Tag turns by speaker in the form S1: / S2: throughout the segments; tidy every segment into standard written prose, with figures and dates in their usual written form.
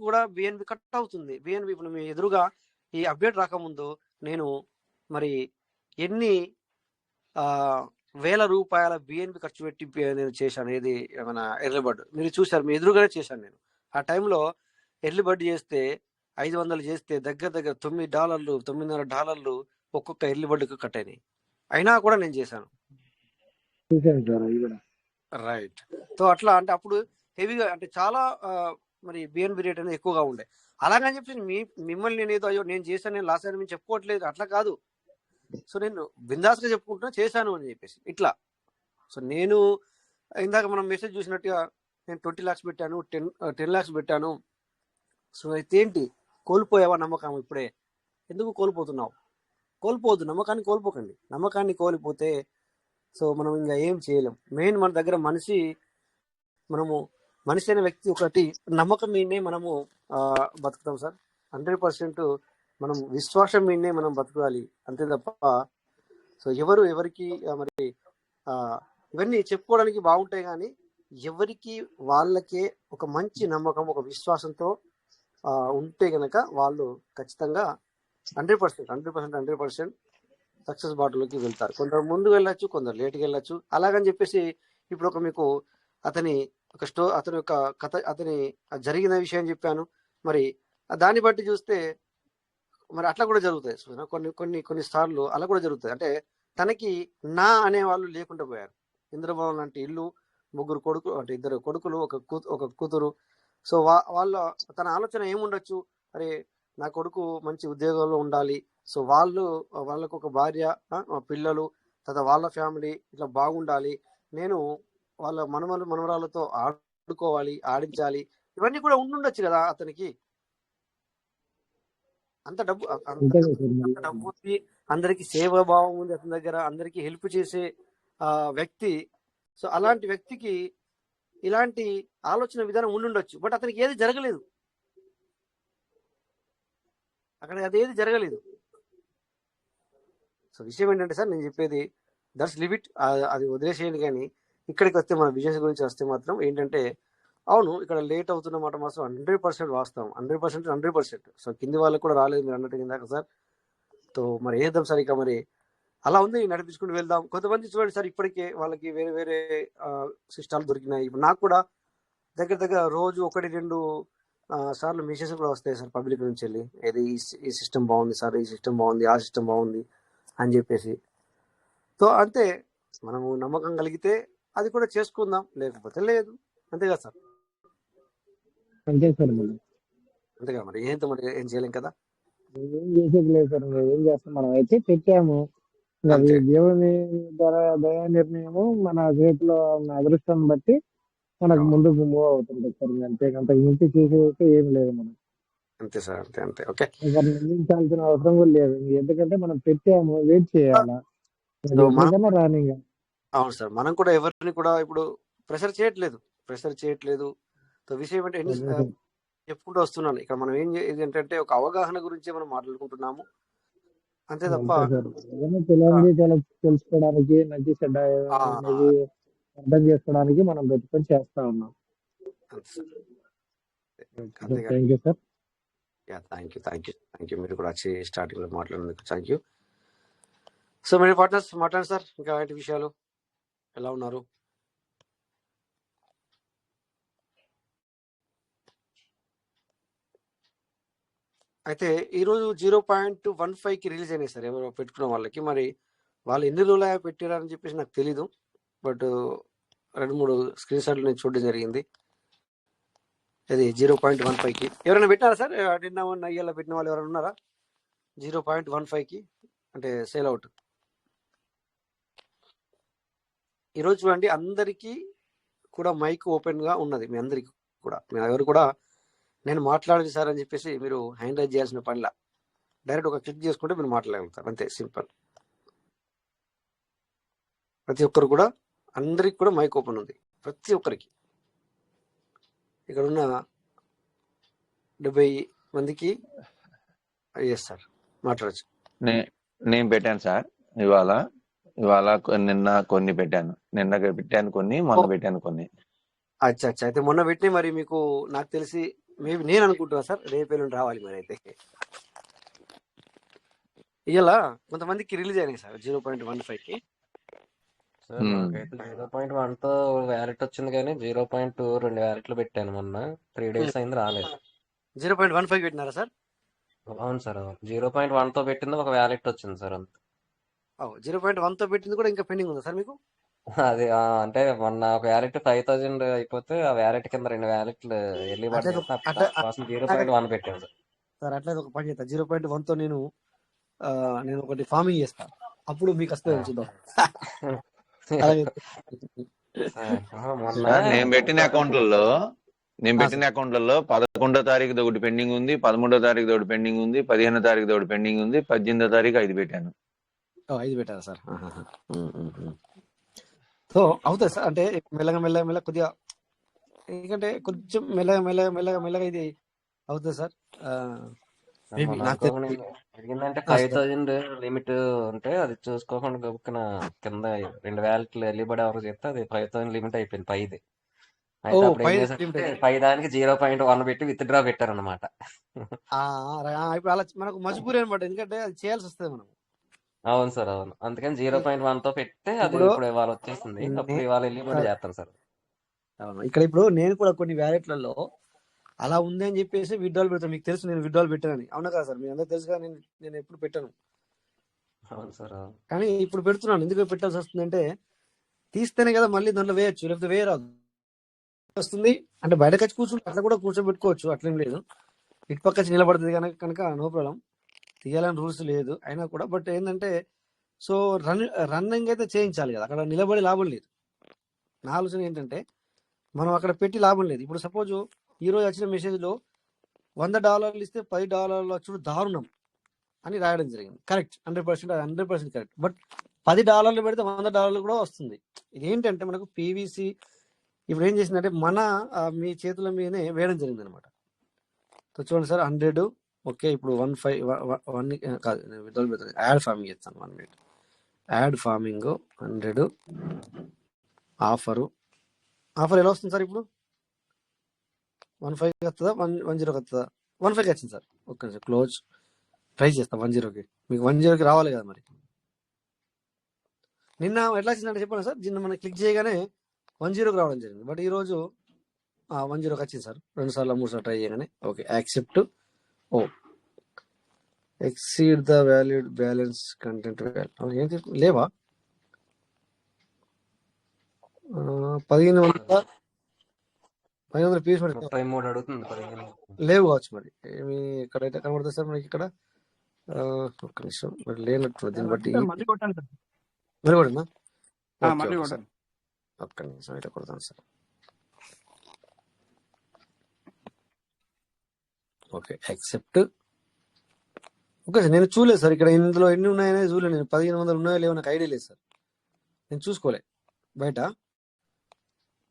S1: కూడా BNB cut అవుతుంది. BNB ఇప్పుడు మీ ఎదురుగా ఈ అప్డేట్ రాకముందు నేను మరి ఎన్ని వేల రూపాయల బిఎన్బి ఖర్చు పెట్టి నేను చేశాను. ఏది మన ఎర్లీ బర్డ్ మీరు చూశారు, మీ ఎదురుగానే చేశాను నేను. ఆ టైంలో ఎర్లీ బర్డ్ చేస్తే 500 చేస్తే దగ్గర $9 $9.5 ఒక్కొక్క ఎర్లీ బర్డ్కి కట్ అయినాయి. అయినా కూడా నేను చేశాను. రైట్. సో అట్లా అంటే అప్పుడు హెవీగా అంటే చాలా మరి బిఎన్బి రేట్ అనేది ఎక్కువగా ఉండే. అలాగని చెప్పి మిమ్మల్ని నేను ఏదో అయ్యో నేను చేశాను, నేను లాస్ అని చెప్పుకోవట్లేదు, అట్లా కాదు. సో నేను బిందాస్గా చెప్పుకుంటున్నా చేశాను అని చెప్పేసి ఇట్లా. సో నేను ఇందాక మనం మెసేజ్ చూసినట్టుగా నేను 20 lakhs పెట్టాను, 10 lakhs పెట్టాను. సో అయితే ఏంటి, కోల్పోయావా నమ్మకం? ఇప్పుడే ఎందుకు కోల్పోతున్నావు? కోల్పోవద్దు, నమ్మకాన్ని కోల్పోకండి. నమ్మకాన్ని కోల్పోతే సో మనం ఇంకా ఏం చేయలేం. మెయిన్ మన దగ్గర మనిషి అనే వ్యక్తి ఒకటి నమ్మకం మీదనే మనము బతుకుతాం సార్. 100% మనం విశ్వాసం మీదనే మనం బతకాలి, అంతే తప్ప సో ఎవరికి మరి ఇవన్నీ చెప్పుకోవడానికి బాగుంటాయి, కానీ ఎవరికి వాళ్ళకే ఒక మంచి నమ్మకం, ఒక విశ్వాసంతో ఉంటే గనక వాళ్ళు ఖచ్చితంగా 100% సక్సెస్ బాటలోకి వెళ్తారు. కొందరు ముందు వెళ్ళొచ్చు, కొందరు లేట్గా వెళ్ళొచ్చు. అలాగని చెప్పేసి ఇప్పుడు మీకు అతని యొక్క కథ, అతని జరిగిన విషయం చెప్పాను. మరి దాన్ని బట్టి చూస్తే మరి అట్లా కూడా జరుగుతాయి. కొన్ని సార్లు అలా కూడా జరుగుతాయి. అంటే తనకి నా అనే వాళ్ళు లేకుండా పోయారు. ఇంద్రభవన్ లాంటి ఇల్లు, 3 కొడుకులు, అంటే 2 కొడుకులు, ఒక కూతురు. సో తన ఆలోచన ఏముండొచ్చు, అరే నా కొడుకు మంచి ఉద్యోగంలో ఉండాలి, సో వాళ్ళకు ఒక భార్య, పిల్లలు, తర్వాత వాళ్ళ ఫ్యామిలీ ఇట్లా బాగుండాలి, నేను వాళ్ళ మనవరాలతో ఆడుకోవాలి, ఆడించాలి, ఇవన్నీ కూడా ఉండుండొచ్చు కదా అతనికి. అంత డబ్బు ఉంది, అందరికి సేవాభావం ఉంది అతని దగ్గర, అందరికి హెల్ప్ చేసే వ్యక్తి. సో అలాంటి వ్యక్తికి ఇలాంటి ఆలోచన విధానం ఉండుండొచ్చు, బట్ అతనికి ఏది జరగలేదు, అక్కడ అదేది జరగలేదు. సో విషయం ఏంటంటే సార్, నేను చెప్పేది దట్స్ లివ్ ఇట్, అది వదిలేసేయండి. కానీ ఇక్కడికి వస్తే మన బిజినెస్ గురించి వస్తే మాత్రం ఏంటంటే, అవును ఇక్కడ లేట్ అవుతున్నమాట మాత్రం 100% వాస్తవం, 100%. సో కింది వాళ్ళకి కూడా రాలేదు మీరు అన్నట్టు ఇందాక సార్. సో మరి ఏద్దాం సార్, ఇక మరి అలా ఉంది, నడిపించుకుంటూ వెళ్దాం. కొంతమంది చూడండి సార్, ఇప్పటికే వాళ్ళకి వేరే వేరే సిస్టాలు దొరికినాయి. ఇప్పుడు నాకు కూడా దగ్గర రోజు 1-2 సార్లు మెసేజ్ కూడా వస్తాయి సార్ పబ్లిక్ నుంచి వెళ్ళి, ఏది ఈ సిస్టమ్ బాగుంది సార్, ఈ సిస్టమ్ బాగుంది, ఆ సిస్టమ్ బాగుంది అని చెప్పేసి. సో అంతే, మనము నమ్మకం కలిగితే అది కూడా చేసుకుందాం, లేకపోతే లేదు, అంతే కదా సార్. అంతేగా మరి ఏం చేయలేం కదా.
S2: ఏం చేసేది లేదు సార్, ఏం చేస్తాం, మనం అయితే పెట్టాము, దేవుని దయా నిర్ణయము మన చేతిలో ఉన్న అదృష్టం బట్టి మనకు ముందుకు మూవ్ అవుతుంది సార్. అంతకు మించి చేసేది ఏం లేదు మనం.
S1: అంతే సార్, అంతే. ఓకే,
S2: నిందించాల్సిన అవసరం కూడా లేదు, ఎందుకంటే మనం పెట్టాము, వెయిట్ చేయాలా రాని.
S1: అవును సార్, మనం కూడా ఎవరిని కూడా ఇప్పుడు ప్రెషర్ చేయట్లేదు. విషయం ఏంటంటే చెప్పుకుంటూ వస్తున్నాను, ఇక్కడ మనం ఏంటంటే ఒక అవగాహన గురించి మనం మాట్లాడుకుంటున్నాము, అంతే తప్ప
S2: తెలుసుకోవడానికి, మంచి చెడ్డ అర్థం చేసుకోవడానికి మనం పెట్టుకొని చేస్తా ఉన్నాం. Thank you sir.
S1: Thank you మీరు కూడా వచ్చి స్టార్టింగ్ లో మాట్లాడినందుకు థ్యాంక్ యూ. సో మీరు పార్ట్నర్స్ మాట్లాడండి సార్, ఇంకా ఏంటి విషయాలు, ఎలా ఉన్నారు? అయితే ఈరోజు 0.15కి రిలీజ్ అయినాయి సార్ ఎవరో పెట్టుకున్న వాళ్ళకి. మరి వాళ్ళు ఎన్ని రోజులు పెట్టారని చెప్పేసి నాకు తెలీదు, బట్ 2-3 స్క్రీన్ షాట్లు నేను చూడడం జరిగింది. అది 0.15కి ఎవరైనా పెట్టారా సార్? నిన్న ఇయ్యాల పెట్టిన వాళ్ళు ఎవరైనా ఉన్నారా 0.15కి అంటే సేల్ అవుట్? ఈరోజు చూడండి, అందరికీ కూడా మైక్ ఓపెన్ గా ఉన్నది, మీ అందరికి కూడా. ఎవరు కూడా నేను మాట్లాడేది సార్ అని చెప్పేసి మీరు హ్యాండ్ రైజ్ చేయాల్సిన పనిలా, డైరెక్ట్ ఒక క్లిక్ చేసుకుంటే మీరు మాట్లాడగలుగుతారు, అంతే, సింపుల్. ప్రతి ఒక్కరు కూడా, అందరికి కూడా మైక్ ఓపెన్ ఉంది, ప్రతి ఒక్కరికి. ఇక్కడ ఉన్న 70 మందికి ఎస్ సార్ మాట్లాడచ్చు.
S3: నేను పెట్టాను సార్, ఇవాళ నిన్న కొన్ని పెట్టాను, కొన్ని, మొన్న పెట్టాను కొన్ని.
S1: అచ్చా. అయితే మొన్న పెట్టి మరి మీకు నాకు తెలిసి మేబీ నేను అనుకుంటున్నా సార్ రేపు ఎల్లుండి రావాలి మరి అయితే. ఇలా కొంతమందికి రిలీజ్ అయినాయి సార్ 0.15కి.
S4: సార్ నాకైతే 0.1తో వ్యాలెట్ వచ్చింది కానీ 0.2 2 వ్యాలెట్లు పెట్టాను మొన్న. 3 days అయింది రాలేదు.
S1: 0.15 పెట్టినారా సార్?
S4: అవును సార్, అవును. 0.1తో పెట్టింది ఒక వ్యాలెట్ వచ్చింది సార్ అంత.
S1: 0.1తో పెట్టింది కూడా ఇంకా పెండింగ్ ఉందా సార్ మీకు?
S4: అది అంటే మొన్న ఒక వ్యాలెట్ 5000 అయిపోతే ఆ వ్యాలెట్ కింద 2 వ్యాలెట్లు వెళ్ళి పడ్డాయి. కోసం 0.1 పెట్టాను సార్.
S1: సార్ అట్లయితే ఒక పని చేస్తా, 0.1తో నేను ఒకటి ఫార్మింగ్ చేస్తా, అప్పుడు మీకు వస్తుంది చూద్దాం.
S4: మొన్న
S3: నేను పెట్టిన అకౌంట్లలో 11వ తారీఖు ఒకటి పెండింగ్ ఉంది, 13వ తారీఖు ఒకటి పెండింగ్ ఉంది, 15వ తారీఖు ఒకటి పెండింగ్ ఉంది, 18వ తారీఖు 5 పెట్టాను.
S1: 5 పెట్టారా సార్? సో అవుతుంది సార్, అంటే మెల్లగా కొద్దిగా, ఎందుకంటే కొంచెం మెల్లగా ఇది అవుతుంది సార్.
S4: అడిగిందంటే 5000 లిమిట్ ఉంటే అది చూసుకోకుండా గబుక్కున కింద 2 వ్యాలెట్లు వెళ్ళిబడి ఎవరు చెప్తే అది 5000 లిమిట్ అయిపోయింది పైది. అయితే అప్పుడు ఏం చేశారంటే పై దానికి 0.1 పెట్టి విత్డ్రా పెట్టారనమాట.
S1: ఇప్పుడు అలా మనకు మజబూరి అనమాట, ఎందుకంటే అది చేయాల్సి వస్తుంది మనం.
S4: అవును సార్, అవును. అందుకని 0.1తో పెడితే అది ఇప్పుడు ఇవాళ వచ్చేసింది. అప్పుడు ఇవాళ వెళ్ళిబడి చేస్తాను సార్.
S1: ఇక్కడ ఇప్పుడు నేను కూడా కొన్ని వ్యాలెట్లలో అలా ఉంది అని చెప్పేసి విత్డ్రాల్ పెడతాను. మీకు తెలుసు నేను విత్డ్రాల్ పెట్టానని, అవునా కదా సార్? మీ అందరూ తెలుసు కదా, నేను ఎప్పుడు పెట్టాను.
S4: అవును సార్,
S1: కానీ ఇప్పుడు పెడుతున్నాను. ఎందుకు పెట్టాల్సి వస్తుందంటే తీస్తేనే కదా మళ్ళీ దాంట్లో వేయచ్చు, లేకపోతే వేయరాదు వస్తుంది. అంటే బయటకు వచ్చి కూర్చుంటే అట్లా కూడా కూర్చోబెట్టుకోవచ్చు, అట్లేం లేదు. ఇటు పక్క వచ్చి నిలబడుతుంది కనుక నో ప్రాబ్లం, తీయాలని రూల్స్ లేదు అయినా కూడా. బట్ ఏంటంటే సో రన్నింగ్ అయితే చేయించాలి కదా, అక్కడ నిలబడి లాభం లేదు. నా ఆలోచన ఏంటంటే మనం అక్కడ పెట్టి లాభం లేదు. ఇప్పుడు సపోజ్ ఈ రోజు వచ్చిన మెసేజ్లో $100 ఇస్తే $10 వచ్చుడు దారుణం అని రాయడం జరిగింది. Correct, 100% correct. బట్ $10 పెడితే $100 కూడా వస్తుంది. ఇదేంటంటే మనకు పీవీసీ ఇప్పుడు ఏం చేసిందంటే మీ చేతుల మీదనే వేయడం జరిగింది అనమాట. సో చూడండి సార్, 100 ఓకే. ఇప్పుడు 1 కాదు, నేను విత్డ్రాల్ పెడతాను, యాడ్ ఫార్మింగ్ చేస్తాను. 1 minute యాడ్ ఫార్మింగ్ 100 ఆఫర్ ఎలా వస్తుంది సార్? ఇప్పుడు 15 వస్తుందా, 10 వస్తుందా? 15 వచ్చింది సార్. ఒక్క నిమిషం క్లోజ్, ట్రై చేస్తా 10కి. మీకు 10కి రావాలి కదా మరి. నిన్న ఎట్లా వచ్చిందంటే చెప్పండి సార్, నిన్న మనం క్లిక్ చేయగానే 10కి రావడం జరిగింది. బట్ ఈరోజు 10కి వచ్చింది సార్. 2 సార్లు 3 సార్లు ట్రై చేయగానే okay accept. Exceed the valid balance content ఏంటి లేవా? 1500 పీస్
S4: 33 అడుగుతుంది, 15
S1: లేవు కావచ్చు మరి. ఏమి ఎక్కడైతే కనబడుతుంది సార్ మనకి ఇక్కడ? ఒక్క నిమిషం, మరి లేనట్టు దీన్ని బట్టి మరి కొడనా? ఒక్క నిమిషం ఇట్లా కొడతాను sir. Okay accept. Okay sir, నేను చూడలేదు సార్ ఇక్కడ ఇందులో ఎన్ని ఉన్నాయనేది చూడలేదు. నేను 1500 ఉన్నాయో లేవో నాకు ఐడియా లేదు సార్, నేను చూసుకోలే బయట.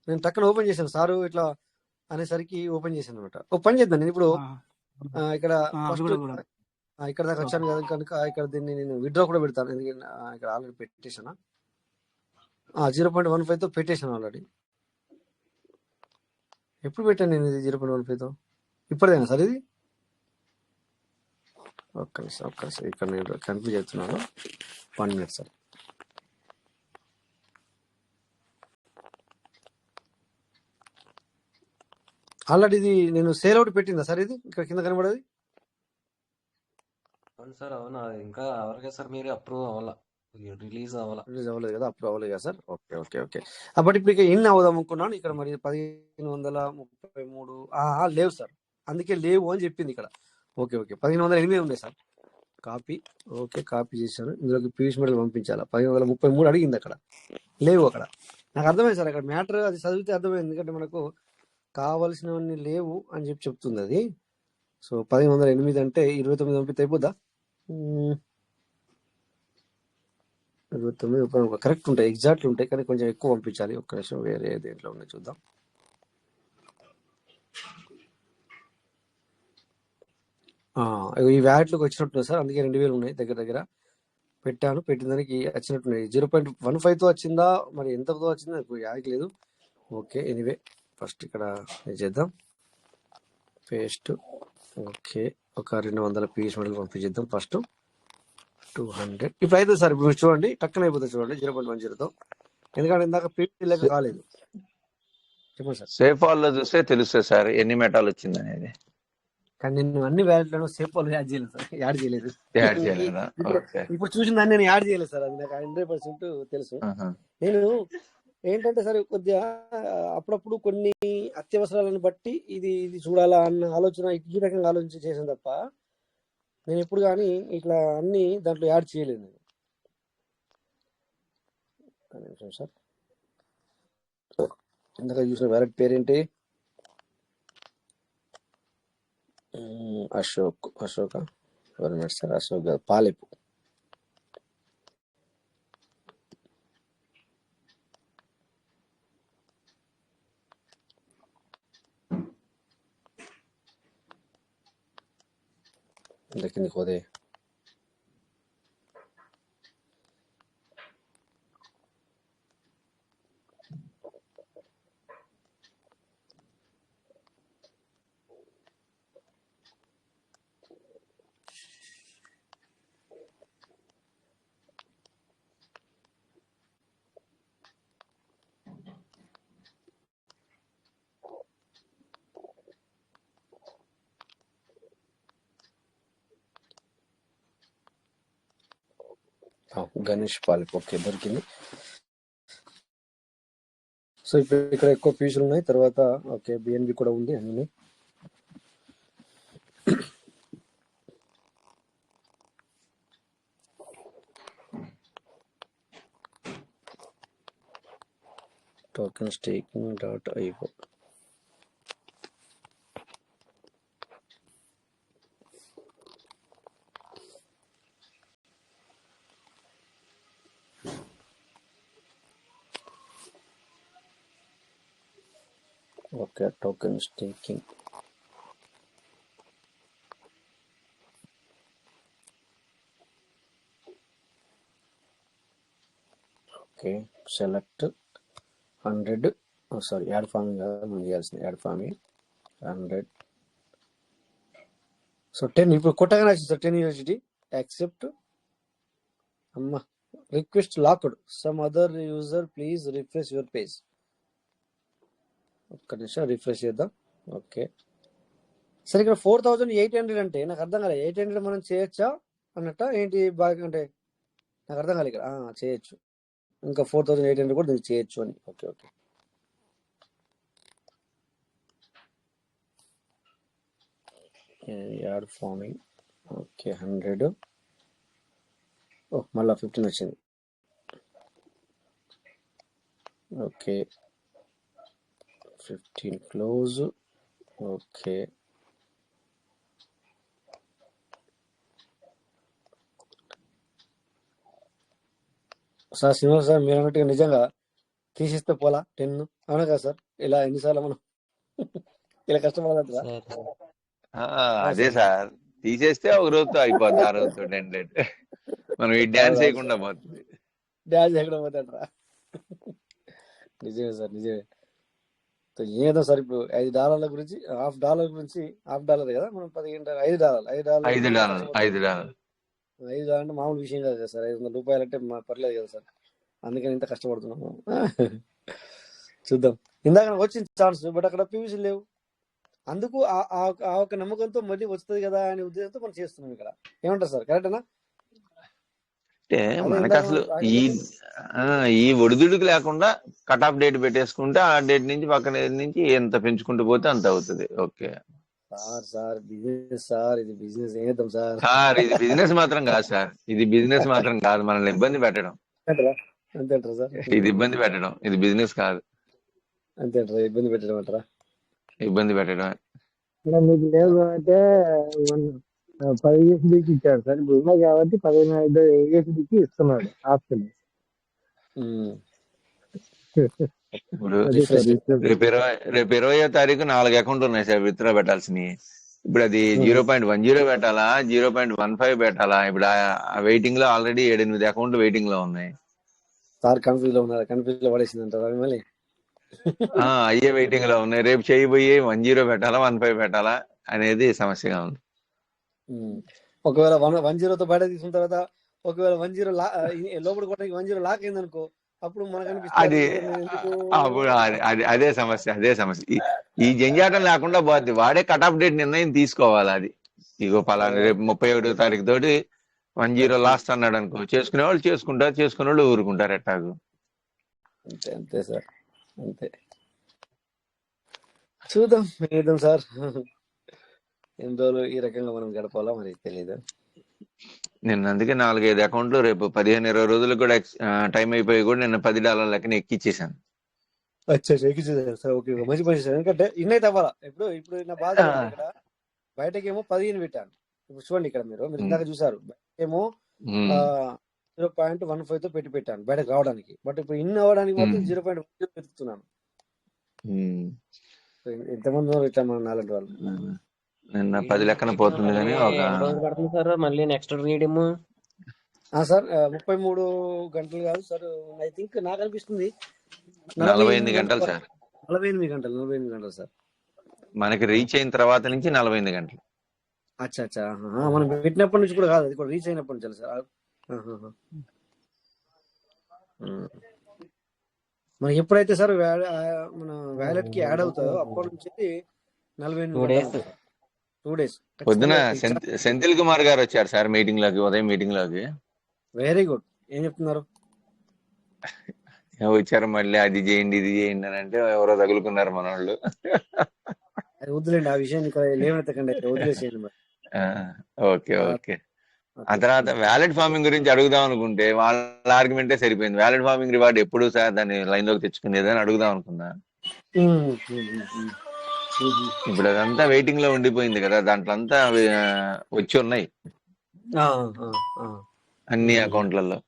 S1: నేను టక్కన ఓపెన్ చేశాను సారు ఇట్లా అనేసరికి ఓపెన్ చేశాను అనమాట. ఒక పని చేద్దాం, నేను ఇప్పుడు ఇక్కడ ఫస్ట్ ఇక్కడ దాకా వచ్చాను కదా కనుక ఇక్కడ దీన్ని నేను విత్డ్రా కూడా పెడతాను. ఎందుకంటే ఇక్కడ ఆల్రెడీ పెట్టేశాను, 0.15తో పెట్టేశాను ఆల్రెడీ. ఎప్పుడు పెట్టాను నేను ఇది 0.15తో? ఇప్పటిదేనా సార్ ఇది? ఒక్క నిమిషం ఇక్కడ నేను కన్ఫ్యూజ్ అవుతున్నాను. 1 minute సార్. ఆల్రెడీ ఇది నేను సేల్ అవుట్ పెట్టిందా సార్? ఇది ఇక్కడ కింద కనబడేది.
S4: అవును సార్, అవును. ఇంకా ఎవరికే సార్ మీరు అప్రూవ్ రిలీజ్
S1: అవ్వలేదు కదా, అప్రూవ్ అవ్వలేదు కదా సార్? ఓకే. బట్ ఇప్పుడు ఇక ఎన్ని అవుదాం అనుకున్నాను ఇక్కడ మరి 1533 లేవు సార్, అందుకే లేవు అని చెప్పింది ఇక్కడ. ఓకే 1508 ఉన్నాయి సార్. కాపీ చేశాను. ఇందులోకి పీవీసీ మెడల్ పంపించాలా? 1533 అడిగింది అక్కడ, లేవు అక్కడ. నాకు అర్థమైంది సార్, అక్కడ మ్యాటర్ అది చదివితే అర్థమైంది. ఎందుకంటే మనకు కావలసినవన్నీ లేవు అని చెప్తుంది అది. సో 1508 అంటే 29 పంపితే అయిపోద్దా? 29 కరెక్ట్ ఉంటాయి, ఎగ్జాక్ట్లు ఉంటాయి, కానీ కొంచెం ఎక్కువ పంపించాలి. ఒక్క నిమిషం, వేరే దేంట్లో ఉన్నాయి చూద్దాం. ఈ వ్యాలెట్లోకి వచ్చినట్టున్నాయి సార్, అందుకే 2000 ఉన్నాయి దగ్గర పెట్టాను. పెట్టిన దానికి వచ్చినట్టున్నాయి. 0.15తో వచ్చిందా మరి ఎంతతో వచ్చిందా నాకు యాదకి లేదు. ఓకే ఎనీవే ఫస్ట్ ఇక్కడ చేద్దాం. పేస్ట్. ఓకే, ఒక 200 పీస్ మోడల్ పంపించేద్దాం ఫస్ట్. 200 ఇప్పుడు అయితే సార్, ఇప్పుడు చూడండి టక్కన అయిపోతుంది చూడండి 0.10తో. ఎందుకంటే ఇందాక పీస్ లేక కాలేదు. చెప్పండి సార్.
S3: సేఫ్ హాల్లో చూస్తే తెలుస్తుంది సార్ ఎన్ని మెటాల్ వచ్చింది అనేది.
S1: కానీ నేను అన్ని వ్యాలెట్లను సేఫ్ వాళ్ళు యాడ్ చేయలేదు సార్, యాడ్ చేయలేదు.
S3: యాడ్ చేయలేదా? ఓకే.
S1: ఇప్పుడు చూసిన దాన్ని నేను యాడ్ చేయలేదు సార్, అది నాకు 100% తెలుసు. నేను ఏంటంటే సార్ కొద్దిగా అప్పుడప్పుడు కొన్ని అత్యవసరాలను బట్టి ఇది ఇది చూడాలా అన్న ఆలోచన ఈ రకంగా ఆలోచించి చేసాను తప్ప నేను ఎప్పుడు కానీ ఇట్లా అన్ని దాంట్లో యాడ్ చేయలేదు నేను. ఒక నిమిషం సార్. ఇందాక చూసిన వ్యాలెట్ పేరేంటి? అశోక ఎవరు సార్? అశోక్ గారు పాలెపు. కిందకి పోదే. గణేష్ పాలెపు. ఓకే, దొరికింది. సో ఇప్పుడు ఇక్కడ ఎక్కువ పీసులు ఉన్నాయి. తర్వాత ఓకే బిఎన్బి కూడా ఉంది అన్ని. Token staking.io. Okay, token staking. Okay, select 100. Sorry, add farming కదా మనం చేయాల్సింది. Add farming 100. సో 10 ఇప్పుడు కొట్టగానే వచ్చింది సార్. 10 USD accept. అమ్మా, request locked. Some other user please refresh your page. ఒక్క నిమిషం రిఫ్రెష్ చేద్దాం. ఓకే సరే, ఇక్కడ 4800 అంటే నాకు అర్థం కాలేదు. 800 మనం చేయొచ్చా అన్నట్ట ఏంటి? బాగా అంటే నాకు అర్థం కాలేదు ఇక్కడ. చేయొచ్చు, ఇంకా 4800 కూడా దీనికి చేయొచ్చు అని. Okay okay, add farming. Okay 100. మళ్ళీ 15 వచ్చింది. Okay 15 close. Okay sir, Srinivas sir మీరు అన్నట్టుగా నిజంగా తీసిస్తే పోలా 10, అవునా కదా సార్? ఇలా ఎన్నిసార్లు మనం ఇలా కష్టపడాలంటారా?
S3: అదే సార్, తీసేస్తే ఒక రోజుతో అయిపోద్ది, ఆ రోజుతో 10 మనం ఈ డాన్స్ చేయకుండా పోతుంది.
S1: డాన్స్ ఎక్కడ పోతాడరా? నిజమే సార్, నిజమే. ఏదో సార్ ఇప్పుడు $5 గురించి $1/2 గురించి $1/2 కదా మనం $15 $5 $5 అంటే మామూలు విషయం కాదు కదా సార్. $500 అంటే పర్లేదు కదా సార్. అందుకని ఇంత కష్టపడుతున్నాము. చూద్దాం. ఇందాక నాకు వచ్చింది ఛాన్స్, బట్ అక్కడ పీవీసీ లేవు. అందుకు ఆ ఒక నమ్మకంతో మళ్ళీ వస్తుంది కదా అనే ఉద్దేశంతో మనం చేస్తున్నాం ఇక్కడ. ఏమంటారు సార్, కరెక్టేనా?
S3: అంటే మనకు అసలు ఈ ఒడిదుడికి లేకుండా కట్ ఆఫ్ డేట్ పెట్టేసుకుంటే ఆ డేట్ నుంచి పక్కన నుంచి ఎంత పెంచుకుంటూ పోతే అంత అవుతుంది. ఓకే
S1: సార్ బిజినెస్ సార్, ఇది బిజినెస్ ఏం చేద్దాం సార్?
S3: సార్ ఇది బిజినెస్ మాత్రం కాదు సార్, ఇది బిజినెస్ మాత్రం కాదు, మనల్ని ఇబ్బంది పెట్టడం.
S1: అంతేంటారా సార్?
S3: ఇది ఇబ్బంది పెట్టడం, ఇది బిజినెస్ కాదు.
S1: అంతేంటారా? ఇబ్బంది పెట్టడం అంటారా?
S3: ఇబ్బంది పెట్టడం.
S2: మీకు లేదు అంటే 10 USDకి ఇచ్చాడు సార్. ఇప్పుడు ఉన్నాయి కాబట్టి 15 USDకి ఇస్తున్నాడు ఆప్షన్.
S3: ఇప్పుడు రేపు 20వ తారీఖు 4 అకౌంట్ ఉన్నాయి సార్ విత్డ్రా పెట్టాల్సినవి. ఇప్పుడు అది 0.10 పెట్టాలా, 0.15 పెట్టాలా? ఇప్పుడు ఆ వెయిటింగ్ లో ఆల్రెడీ 7-8 అకౌంట్లు వెయిటింగ్ లో ఉన్నాయి.
S1: సార్ కన్ఫ్యూజ్ లో ఉన్నారు, కన్ఫ్యూజ్ లో పడేసింది అంటారా మళ్ళీ?
S3: అయ్యే వెయిటింగ్ లో ఉన్నాయి. రేపు చేయబోయే 10 పెట్టాలా, 15 పెట్టాలా? అనేది సమస్యగా ఉంది.
S1: ఒకవేళ 1-0తో బయట తీసుకున్న తర్వాత ఒకవేళ 1-0 లోపల కొట్టడానికి 1-0 లాక్ అయింది అనుకో, అప్పుడు మనకు
S3: అది అప్పుడు అదే సమస్య. ఈ జంజాటం లేకుండా పోద్ది. వాడే కట్ ఆఫ్ డేట్ నిర్ణయం తీసుకోవాలి. అది ఇగో పలానా రేపు 31వ తారీఖు తోటి 1-0 లాస్ట్ అన్నాడు అనుకో, చేసుకునే వాళ్ళు చేసుకుంటారు, చేసుకునే వాళ్ళు ఊరుకుంటారు. ఎట్టాగు
S1: అంతే సార్, అంతే. చూద్దాం సార్, ఎన్ని రోజులు ఈ రకంగా మనం గడపాలా మరి తెలియదు.
S3: నిన్న అందుకే 4-5 అకౌంట్లు రేపు 15-20 రోజులకు కూడా టైం అయిపోయి కూడా నిన్న $10 లెక్కన ఎక్కిచ్చేసాను.
S1: సార్, ఓకే, మంచి సార్. ఎందుకంటే ఇన్నైతే అవ్వాలా. ఇప్పుడు నా బాధ ఇక్కడ బయటకేమో 15 పెట్టాను. ఇప్పుడు చూడండి, ఇక్కడ మీరు ఇందాక చూసారు, బయటకేమో 0.15తో పెట్టాను బయటకు రావడానికి. బట్ ఇప్పుడు ఇన్ అవ్వడానికి మాత్రం 0.10 పెట్టుతున్నాను. ఎంతమంది ఇట్లా మన నాలుగు వాళ్ళు
S3: నిన్న 10 లెక్కన పోతుంది కానీ
S4: పడుతుంది సార్. మళ్ళీ నెక్స్ట్ రీడింగ్
S1: సార్ 33 గంటలు కాదు సార్, ఐ థింక్ నాకు అనిపిస్తుంది
S3: 48 గంటలు సార్.
S1: 48 గంటలు సార్.
S3: మనకి రీచ్ అయిన తర్వాత నుంచి 48 గంటలు.
S1: అచ్చా, మనం పెట్టినప్పటి నుంచి కూడా కాదు, అది కూడా రీచ్ అయినప్పటి నుంచి సార్. మనకి ఎప్పుడైతే సార్ మన వ్యాలెట్ కి యాడ్ అవుతుందో అప్పటి నుంచి 2 డేస్.
S3: పొద్దున సెంథిల్ కుమార్ గారు వచ్చారు సార్ మీటింగ్ లోకి, ఉదయం మీటింగ్ లోకి.
S1: Very good. ఏం చెప్తున్నారు?
S3: వచ్చారు, మళ్ళీ అది చేయండి ఇది చేయండి అని అంటే ఎవరో తగులుకున్నారు మన వాళ్ళు.
S1: అది వద్దులేండి, ఆ విషయాన్ని లేవనెత్తకండి, వదిలేసేయండి.
S3: ఓకే. ఆ తర్వాత వ్యాలెట్ ఫార్మింగ్ గురించి అడుగుదాం అనుకుంటే వాళ్ళ ఆర్గ్యుమెంటే సరిపోయింది. వ్యాలెట్ ఫార్మింగ్ రివార్డ్ ఎప్పుడు సార్ దాన్ని లైన్ లోకి తెచ్చుకునేది అని అడుగుదాం అనుకున్నా. ఇప్పుడు అదంతా వెయిటింగ్ లో ఉండిపోయింది కదా, దాంట్లో అంతా వచ్చి ఉన్నాయి అన్ని అకౌంట్లలో.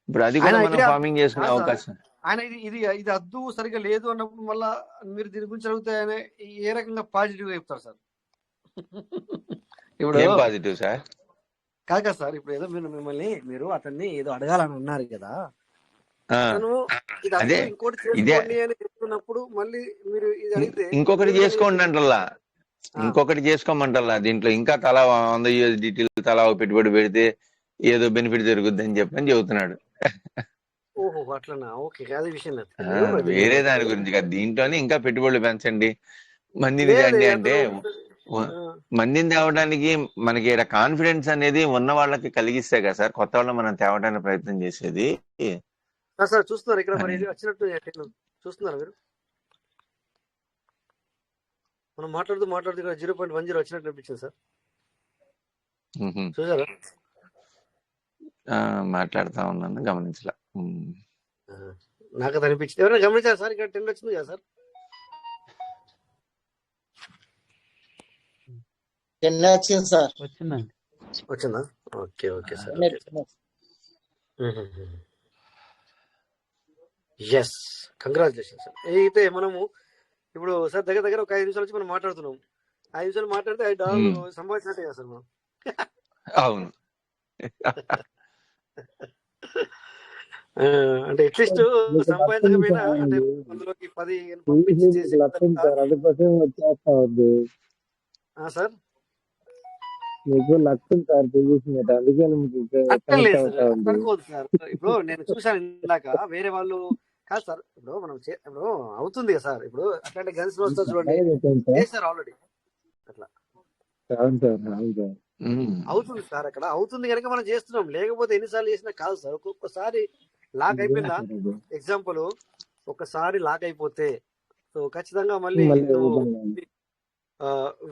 S3: ఇప్పుడు అది కూడా మనం ఫార్మింగ్ చేసుకునే అవకాశం.
S1: ఆయన ఇది అద్దు సరిగా లేదు అన్నప్పుడు మళ్ళా మీరు దీని గురించి అడిగితే ఆయన ఏ రకంగా పాజిటివ్ గా చెప్తారు సార్?
S3: ఇప్పుడు ఏం పాజిటివ్ సార్?
S1: కాదు సార్, ఇప్పుడు ఏదో మిమ్మల్ని మీరు అతన్ని ఏదో అడగాలని అన్నారు కదా, చెప్తున్నప్పుడు మళ్ళీ మీరు
S3: ఇంకొకటి చేసుకోండి అంటల్లా, ఇంకొకటి చేసుకోమంటల్లా. దీంట్లో ఇంకా తలా 100 USDT తలా పెట్టుబడి పెడితే ఏదో బెనిఫిట్ జరుగుద్ది అని చెప్పని చెబుతున్నాడు.
S1: ఓహో, అట్లనా? ఓకే, అదే విషయం.
S3: వేరే దాని గురించి కాదు, దీంట్లోనే ఇంకా పెట్టుబడులు పెంచండి, మందిని తేండి అంటే మందిని తేవడానికి మనకి ఇక్కడ కాన్ఫిడెన్స్ అనేది ఉన్న వాళ్ళకి కలిగిస్తే కదా సార్ కొత్త వాళ్ళని మనం తేవడానికి ప్రయత్నం చేసేది.
S1: సార్ చూస్తున్నారు ఇక్కడ మరి వచ్చినట్టు చూస్తున్నారు మీరు? మనం మాట్లాడుతూ ఇక్కడ 0.10 వచ్చినట్టు అనిపించింది సార్. చూసారా?
S3: మాట్లాడుతా ఉన్నాను, గమనించలే.
S1: నాకు అనిపించింది. ఎవరైనా గమనించారు సార్? ఇక్కడ 10 వచ్చింది కదా సార్?
S5: 10 వచ్చింది సార్.
S1: వచ్చిందా? Okay sir. Yes, congratulation sir. అయితే మనము ఇప్పుడు సార్ దగ్గర ఒక 5 నిమిషాల నుంచి మనం మాట్లాడుతున్నాం. 5 నిమిషాలు మాట్లాడితే $5 సంపాదించినట్టే కదా సార్ మనం.
S3: అవును.
S1: అంటే అట్లీస్ట్ సంపాదించకపోయినా అంటే అందులోకి 10 పంపించి సార్
S2: మీకు లక్ష్యం సార్ పొజిషన్, అందుకే
S1: అనుకోదు సార్. ఇప్పుడు నేను చూసాను ఇందాక వేరే వాళ్ళు కాదు సార్. ఇప్పుడు మనం ఇప్పుడు అవుతుంది కదా సార్, ఇప్పుడు అట్లాంటి గన్స్ వస్తా చూడండి సార్, ఆల్రెడీ అట్లా అవుతుంది సార్. అక్కడ అవుతుంది కనుక మనం చేస్తున్నాం, లేకపోతే ఎన్నిసార్లు చేసినా కాదు సార్. ఒక్కొక్కసారి లాక్ అయిపోయిందా, ఎగ్జాంపుల్ ఒకసారి లాక్ అయిపోతే సో ఖచ్చితంగా మళ్ళీ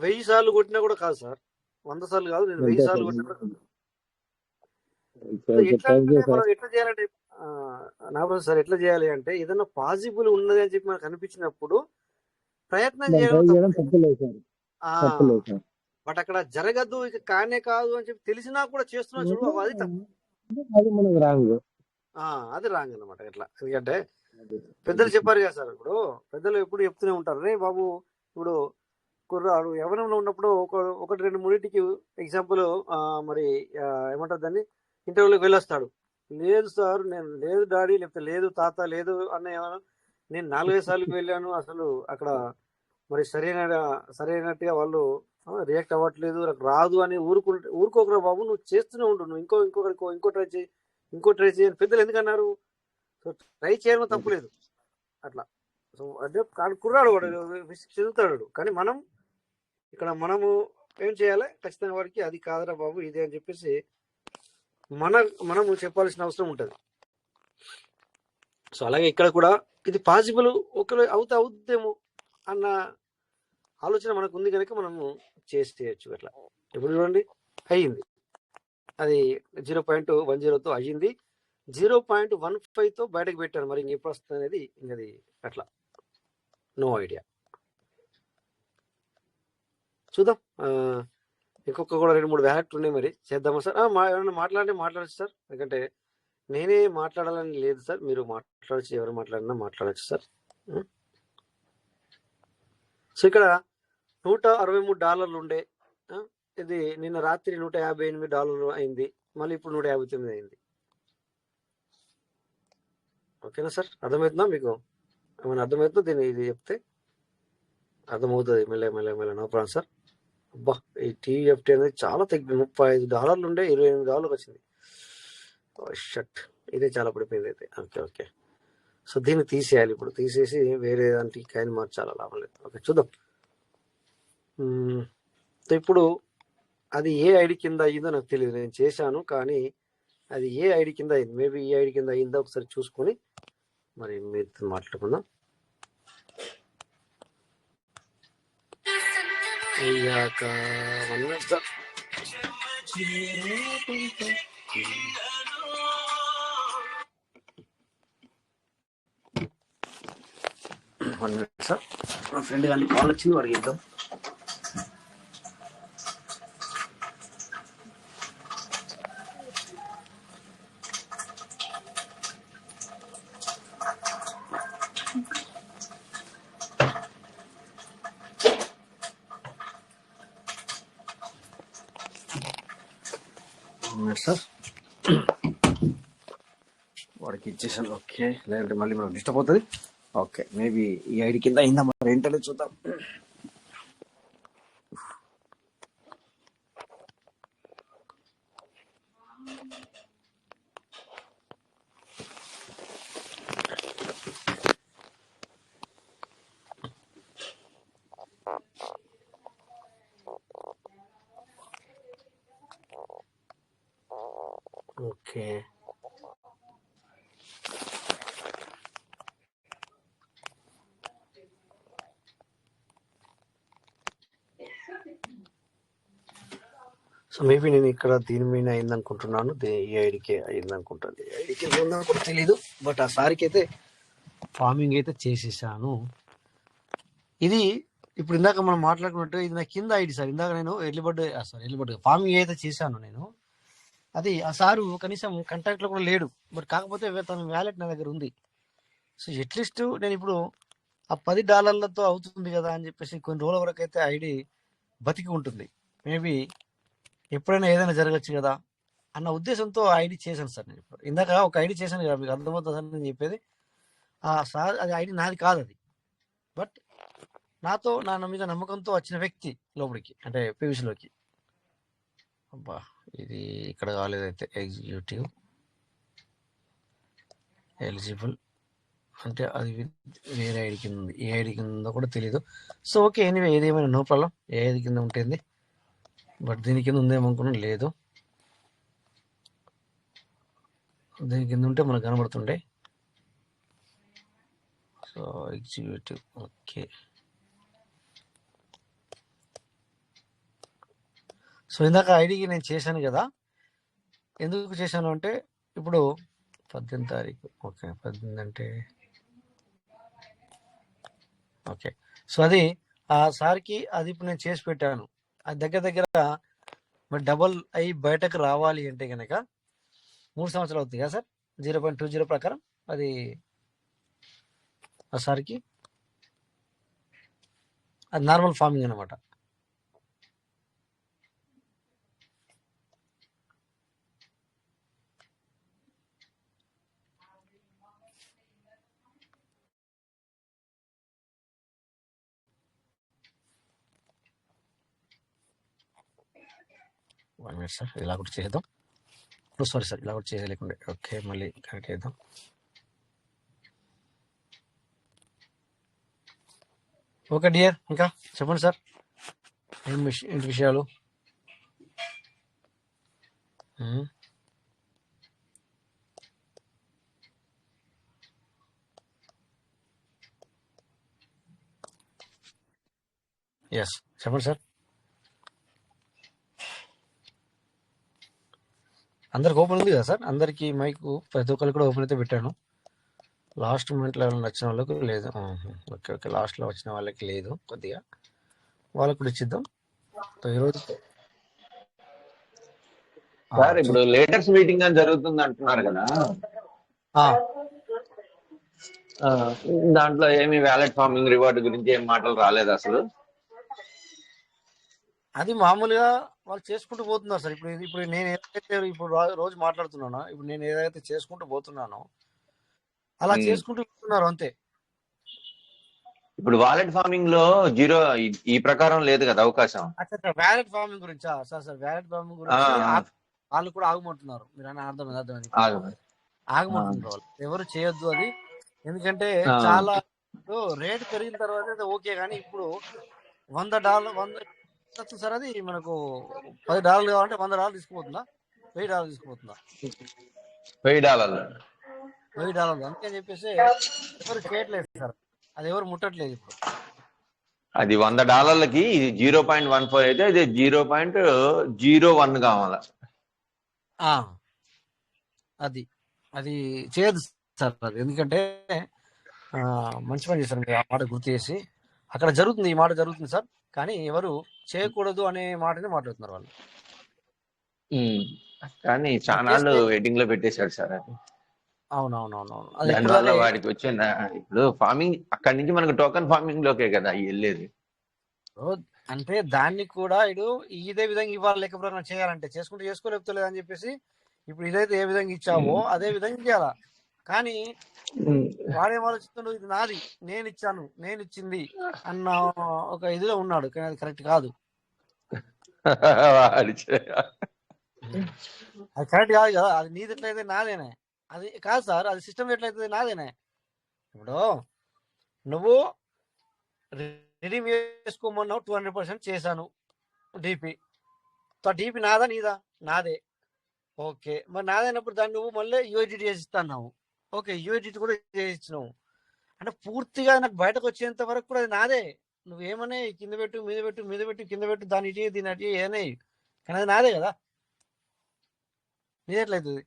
S1: 1000 సార్లు కొట్టినా కూడా కాదు సార్, 100 సార్లు కాదు, నేను 1000 సార్లు కొట్టినా కూడా కాదు. మనం ఎట్లా చేయాలంటే సార్, ఎట్లా చేయాలి అంటే ఏదైనా పాజిబుల్ ఉన్నది అని చెప్పి మనకు అనిపించినప్పుడు ప్రయత్నం చేయడం. బట్ అక్కడ జరగదు, ఇక కానే కాదు అని చెప్పి తెలిసినా కూడా చేస్తున్నా చూడు, అది తప్పు, అది రాంగ్ అనమాట. ఎట్లా? ఎందుకంటే పెద్దలు చెప్పారు కదా సార్. ఇప్పుడు పెద్దలు ఎప్పుడు చెప్తూనే ఉంటారు, రే బాబు, ఇప్పుడు కుర్రాడు యవనంలో ఉన్నప్పుడు 1, 2, 3 ఎగ్జాంపుల్ మరి ఏమంటారు దాన్ని, ఇంటర్వ్యూలోకి వెళ్ళొస్తాడు. లేదు సార్, నేను లేదు డాడీ, లేకపోతే లేదు తాత, లేదు అన్నయ్య, నేను 4-5 సార్లు వెళ్ళాను, అసలు అక్కడ మరి సరైనట్టుగా వాళ్ళు రియాక్ట్ అవ్వట్లేదు, నాకు రాదు అని ఊరుకోకరా బాబు, నువ్వు చేస్తూనే ఉండు, నువ్వు ఇంకో ట్రై చేయి, అని పెద్దలు ఎందుకన్నారు? సో ట్రై చేయడం తప్పులేదు అట్లా. సో అంటే కుర్రాడు వాడు చదువుతాడు, కానీ మనము ఏం చేయాలి, ఖచ్చితంగా వాడికి అది కాదురా బాబు ఇదే అని చెప్పేసి మనము చెప్పాల్సిన అవసరం ఉంటుంది. సో అలాగే ఇక్కడ కూడా ఇది పాసిబుల్ ఒకవేళ అవుద్దేమో అన్న ఆలోచన మనకు ఉంది కనుక మనము చేయొచ్చు అట్లా. ఇప్పుడు చూడండి, అయ్యింది, అది 0.10తో అయ్యింది, 0.15తో బయటకు పెట్టారు. మరి ఇంకెప్పుడు వస్తుంది అనేది అది అట్లా, నో ఐడియా. చూద్దాం. ఇంకొక కూడా 2-3 వ్యాలెట్లు ఉన్నాయి, మరి చేద్దామా సార్? ఎవరైనా మాట్లాడచ్చు సార్, ఎందుకంటే నేనే మాట్లాడాలని లేదు సార్, మీరు మాట్లాడచ్చు, ఎవరు మాట్లాడినా మాట్లాడచ్చు సార్. సో ఇక్కడ $163 ఉండే, ఇది నిన్న రాత్రి $158 అయింది, మళ్ళీ ఇప్పుడు 159 అయింది. ఓకేనా సార్? అర్థమవుతుందా మీకు? ఏమైనా అర్థమవుతుందో దీన్ని ఇది చెప్తే అర్థమవుతుంది మెల్ల నో ప్రాబ్లం సార్. అబ్బా, ఈ టీఎఫ్టీ అనేది చాలా తగ్గింది, $35 ఉండే $28 వచ్చింది. షట్, ఇదే చాలా పడిపోయింది అయితే. ఓకే. సో దీన్ని తీసేయాలి, ఇప్పుడు తీసేసి వేరే దానికి కాయిన్ మార్చాలి, లాభం లేదు. ఓకే, చూద్దాం. సో ఇప్పుడు అది ఏ ఐడి కింద అయ్యిందో నాకు తెలియదు, నేను చేశాను కానీ అది ఏ ఐడి కింద అయింది, మేబీ ఈ ఐడి కింద అయిందా ఒకసారి చూసుకొని మరి మీరు మాట్లాడుకుందాం. అయ్యాక సార్, మా ఫ్రెండ్ కానీ కాల్ వచ్చింది, వాడికి ఇద్దాం. సార్ వాడికి ఇచ్చేసాను. ఓకే, లేదంటే మళ్ళీ మనకు డిస్టర్బ్ అవుతుంది. ఓకే, మేబీ ఈ ఐడి కింద అయిందా మరి ఏంటనే చూద్దాం. ఓకే, సో మేబీ నేను ఇక్కడ దీని మీద అయింది అనుకుంటున్నాను, ఈ ఐడికి అయింది అనుకుంటాను. ఈ ఐడికి ఉందో కూడా తెలీదు, బట్ ఆ సారికి అయితే ఫార్మింగ్ అయితే చేసేసాను. ఇది ఇప్పుడు ఇందాక మనం మాట్లాడుకున్నట్టు ఇది నా కింద ఐడి సార్. ఇందాక నేను ఎర్లీ ఫార్మింగ్ అయితే చేశాను నేను. అది ఆ సారు కనీసం కాంటాక్ట్లో కూడా లేడు, బట్ కాకపోతే తన వ్యాలెట్ నా దగ్గర ఉంది. సో అట్లీస్ట్ నేను ఇప్పుడు ఆ $10 అవుతుంది కదా అని చెప్పేసి కొన్ని రోజుల వరకు అయితే ఐడి బతికి ఉంటుంది. మేబీ ఎప్పుడైనా ఏదైనా జరగచ్చు కదా అన్న ఉద్దేశంతో ఐడి చేశాను సార్. నేను ఇప్పుడు ఇందాక ఒక ఐడి చేశాను కదా, మీకు అర్థమవుతుంది సార్ నేను చెప్పేది. సార్ అది ఐడి నాది కాదు అది, బట్ నాతో నా మీద నమ్మకంతో వచ్చిన వ్యక్తి లోపలికి, అంటే పీవీసీలోకి. అబ్బా, ఇది ఇక్కడ కాలేదైతే ఎగ్జిక్యూటివ్ ఎలిజిబుల్ అంటే అది వేరే ఐడి కింద ఉంది, ఏ ఐడి కింద కూడా తెలీదు. సో ఓకే, ఎనీవే ఏదేమైనా నో ప్రాబ్లం, ఏ ఐడి కింద ఉంటుంది, బట్ దీని కింద ఉందేమనుకున్నా, లేదు దీని కింద ఉంటే మనకు కనబడుతుండే. So executive, okay. సో ఇందాక ఐడికి నేను చేశాను కదా, ఎందుకు చేశాను అంటే ఇప్పుడు 18 తారీఖు, ఓకే 18 అంటే ఓకే. సో అది ఆ సార్కి అది ఇప్పుడు నేను చేసి పెట్టాను. అది దగ్గర మరి డబల్ అయి బయటకు రావాలి అంటే కనుక 3 సంవత్సరాలు అవుతుంది కదా సార్, 0.20 ప్రకారం అది ఆ సార్కి అది నార్మల్ ఫార్మింగ్ అనమాట. 1 మినిట్ సార్, ఇలా కూడా చేద్దాం. సారీ సార్, ఇలా కూడా చేయలేకుండే. ఓకే, మళ్ళీ కనెక్ట్ చేద్దాం. ఓకే డియర్, ఇంకా చెప్పండి సార్, ఏంటి విషయాలు? ఎస్, చెప్పండి సార్. అందరికి ఓపెన్ ఉంది కదా సార్? అందరికి మైక్ ప్రతి ఒక్కరికి కూడా ఓపెన్ అయితే పెట్టాను. లాస్ట్ మూమెంట్లో ఎవరైనా వచ్చిన వాళ్ళకి లేదు. ఓకే ఓకే, లాస్ట్లో వచ్చిన వాళ్ళకి లేదు, కొద్దిగా వాళ్ళకి కూడా ఇచ్చిద్దాం. ఈరోజు
S3: సార్ ఇప్పుడు లేటెస్ట్ మీటింగ్ అని జరుగుతుంది అంటున్నారు కదా, దాంట్లో ఏమి వ్యాలెట్ ఫార్మింగ్ రివార్డ్ గురించి ఏం మాటలు రాలేదు అసలు.
S1: అది మామూలుగా వాళ్ళు చేసుకుంటూ పోతున్నారు సార్. ఇప్పుడు నేను ఏదైతే ఇప్పుడు రోజు మాట్లాడుతున్నానో, ఇప్పుడు నేను ఏదైతే చేసుకుంటూ పోతున్నానో అలా చేసుకుంటూ పోతున్నారు అంతే.
S3: ఇప్పుడు వాలెట్ ఫార్మింగ్ లో జీరో ఈ ప్రకారం లేదు కదా అవకాశం.
S1: వ్యాలెట్ ఫార్మింగ్ గురించా సార్? వ్యాలెట్ ఫార్మింగ్ గురించి వాళ్ళు కూడా ఆగమంటున్నారు. మీరు అని అర్థమైంది, ఆగమంటున్నారు వాళ్ళు. ఎవరు చేయొద్దు అది. ఎందుకంటే చాలా రేటు పెరిగిన తర్వాత అయితే ఓకే, కానీ ఇప్పుడు $100 సార్, అది మనకు $10 కావాలంటే $100 తీసుకుపోతుందా? $1000 తీసుకుపోతుందా? $1000. అందుకని చెప్పేసి ఎవరు చేయట్లేదు సార్, అది ఎవరు ముట్టట్లేదు ఇప్పుడు.
S3: అది $100కి 0.14 అయితే ఇది 0.01 కావాల.
S1: అది చేయదు సార్ అది. ఎందుకంటే మంచి పని చేశారు మీరు ఆ మాట గుర్తు చేసి. అక్కడ జరుగుతుంది, ఈ మాట జరుగుతుంది సార్, కానీ ఎవరు చేయకూడదు అనే మాటనే మాట్లాడుతున్నారు వాళ్ళు.
S3: కానీ చాలా వెయిటింగ్ లో పెట్టేశాడు సార్ అది.
S1: అవునవునవును.
S3: దానివల్ల వాడికి వచ్చే ఇప్పుడు ఫార్మింగ్ అక్కడి నుంచి మనకు టోకన్ ఫార్మింగ్ లోకే కదా వెళ్ళేది.
S1: అంటే దాన్ని కూడా ఇదే విధంగా ఇవ్వాలి, లేకపోతే చేయాలంటే చేసుకుంటూ చేసుకోలేకపోలేదు అని చెప్పేసి ఇప్పుడు ఇదైతే ఏ విధంగా ఇచ్చావో అదే విధంగా ఇవ్వాలా. కానీ వాడేం ఆలోచిస్తున్నాడు, ఇది నాది, నేను ఇచ్చాను, నేను ఇచ్చింది అన్న ఒక ఇదిలో ఉన్నాడు. కానీ అది కరెక్ట్ కాదు, అది కరెక్ట్ కాదు కదా. అది నీది ఎట్లయితే నాదేనే, అది కాదు సార్. అది సిస్టమ్ ఎట్లయితే నాదేనే. ఇప్పుడు నువ్వు రిడీమ్ చేసుకోమన్నావు, 200% చేశాను డీపీ. డీపీ నాదా నీదా? నాదే. ఓకే, మరి నాదైనప్పుడు దాన్ని నువ్వు మళ్ళీ యూఐడిటీ చేసి ఇస్తాన్నావు. ఓకే, యూఐడిటీ కూడా చేయించినావు అంటే పూర్తిగా నాకు బయటకు వచ్చేంత వరకు కూడా అది నాదే. నువ్వేమనే కింద పెట్టు, మీద పెట్టు, మీద పెట్టు, కింద పెట్టు, దాని ఇటీ దీని అటీ ఏనే, కానీ అది నాదే కదా. నీదెట్లయితుంది?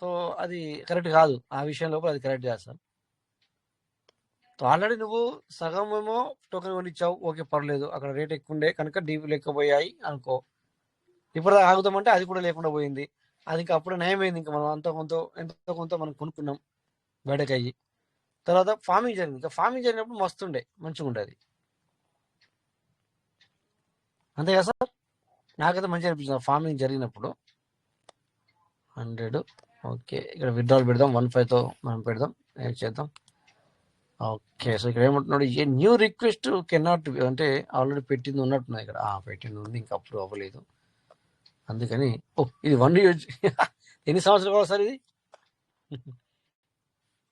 S1: సో అది కరెక్ట్ కాదు. ఆ విషయం లోపల అది కరెక్ట్ కాదు సార్. ఆల్రెడీ నువ్వు సగం ఏమో టోకెన్ కొనిచ్చావు, ఓకే పర్లేదు, అక్కడ రేట్ ఎక్కువ ఉండే కనుక డీపీ లేకపోయాయి అనుకో. ఇప్పుడు ఆగుతామంటే అది కూడా లేకుండా పోయింది. అది ఇంకా అప్పుడు నయమైంది. ఇంకా మనం ఎంతో కొంత మనం కొనుక్కున్నాం బయటకు అయ్యి. తర్వాత ఫార్మింగ్ జరిగింది. ఇంకా ఫార్మింగ్ జరిగినప్పుడు మస్తుండే, మంచిగా ఉండేది. అంతే కదా సార్? నాకైతే మంచిగా అనిపించింది ఫార్మింగ్ జరిగినప్పుడు. 100 ఓకే, ఇక్కడ విత్డ్రాల్ పెడదాం. 15తో మనం పెడదాం, ఏం చేద్దాం. ఓకే, సో ఇక్కడ ఏమంటున్నాడు, ఏ న్యూ రిక్వెస్ట్ కెనాట్, అంటే ఆల్రెడీ పెట్టింది ఉన్నట్టున్నది ఇక్కడ. పెట్టింది ఉంది, ఇంకా అప్రూవ్ అవ్వలేదు. అందుకని ఇది 1 year ఎన్ని సంవత్సరాలు కావాలి సార్? ఇది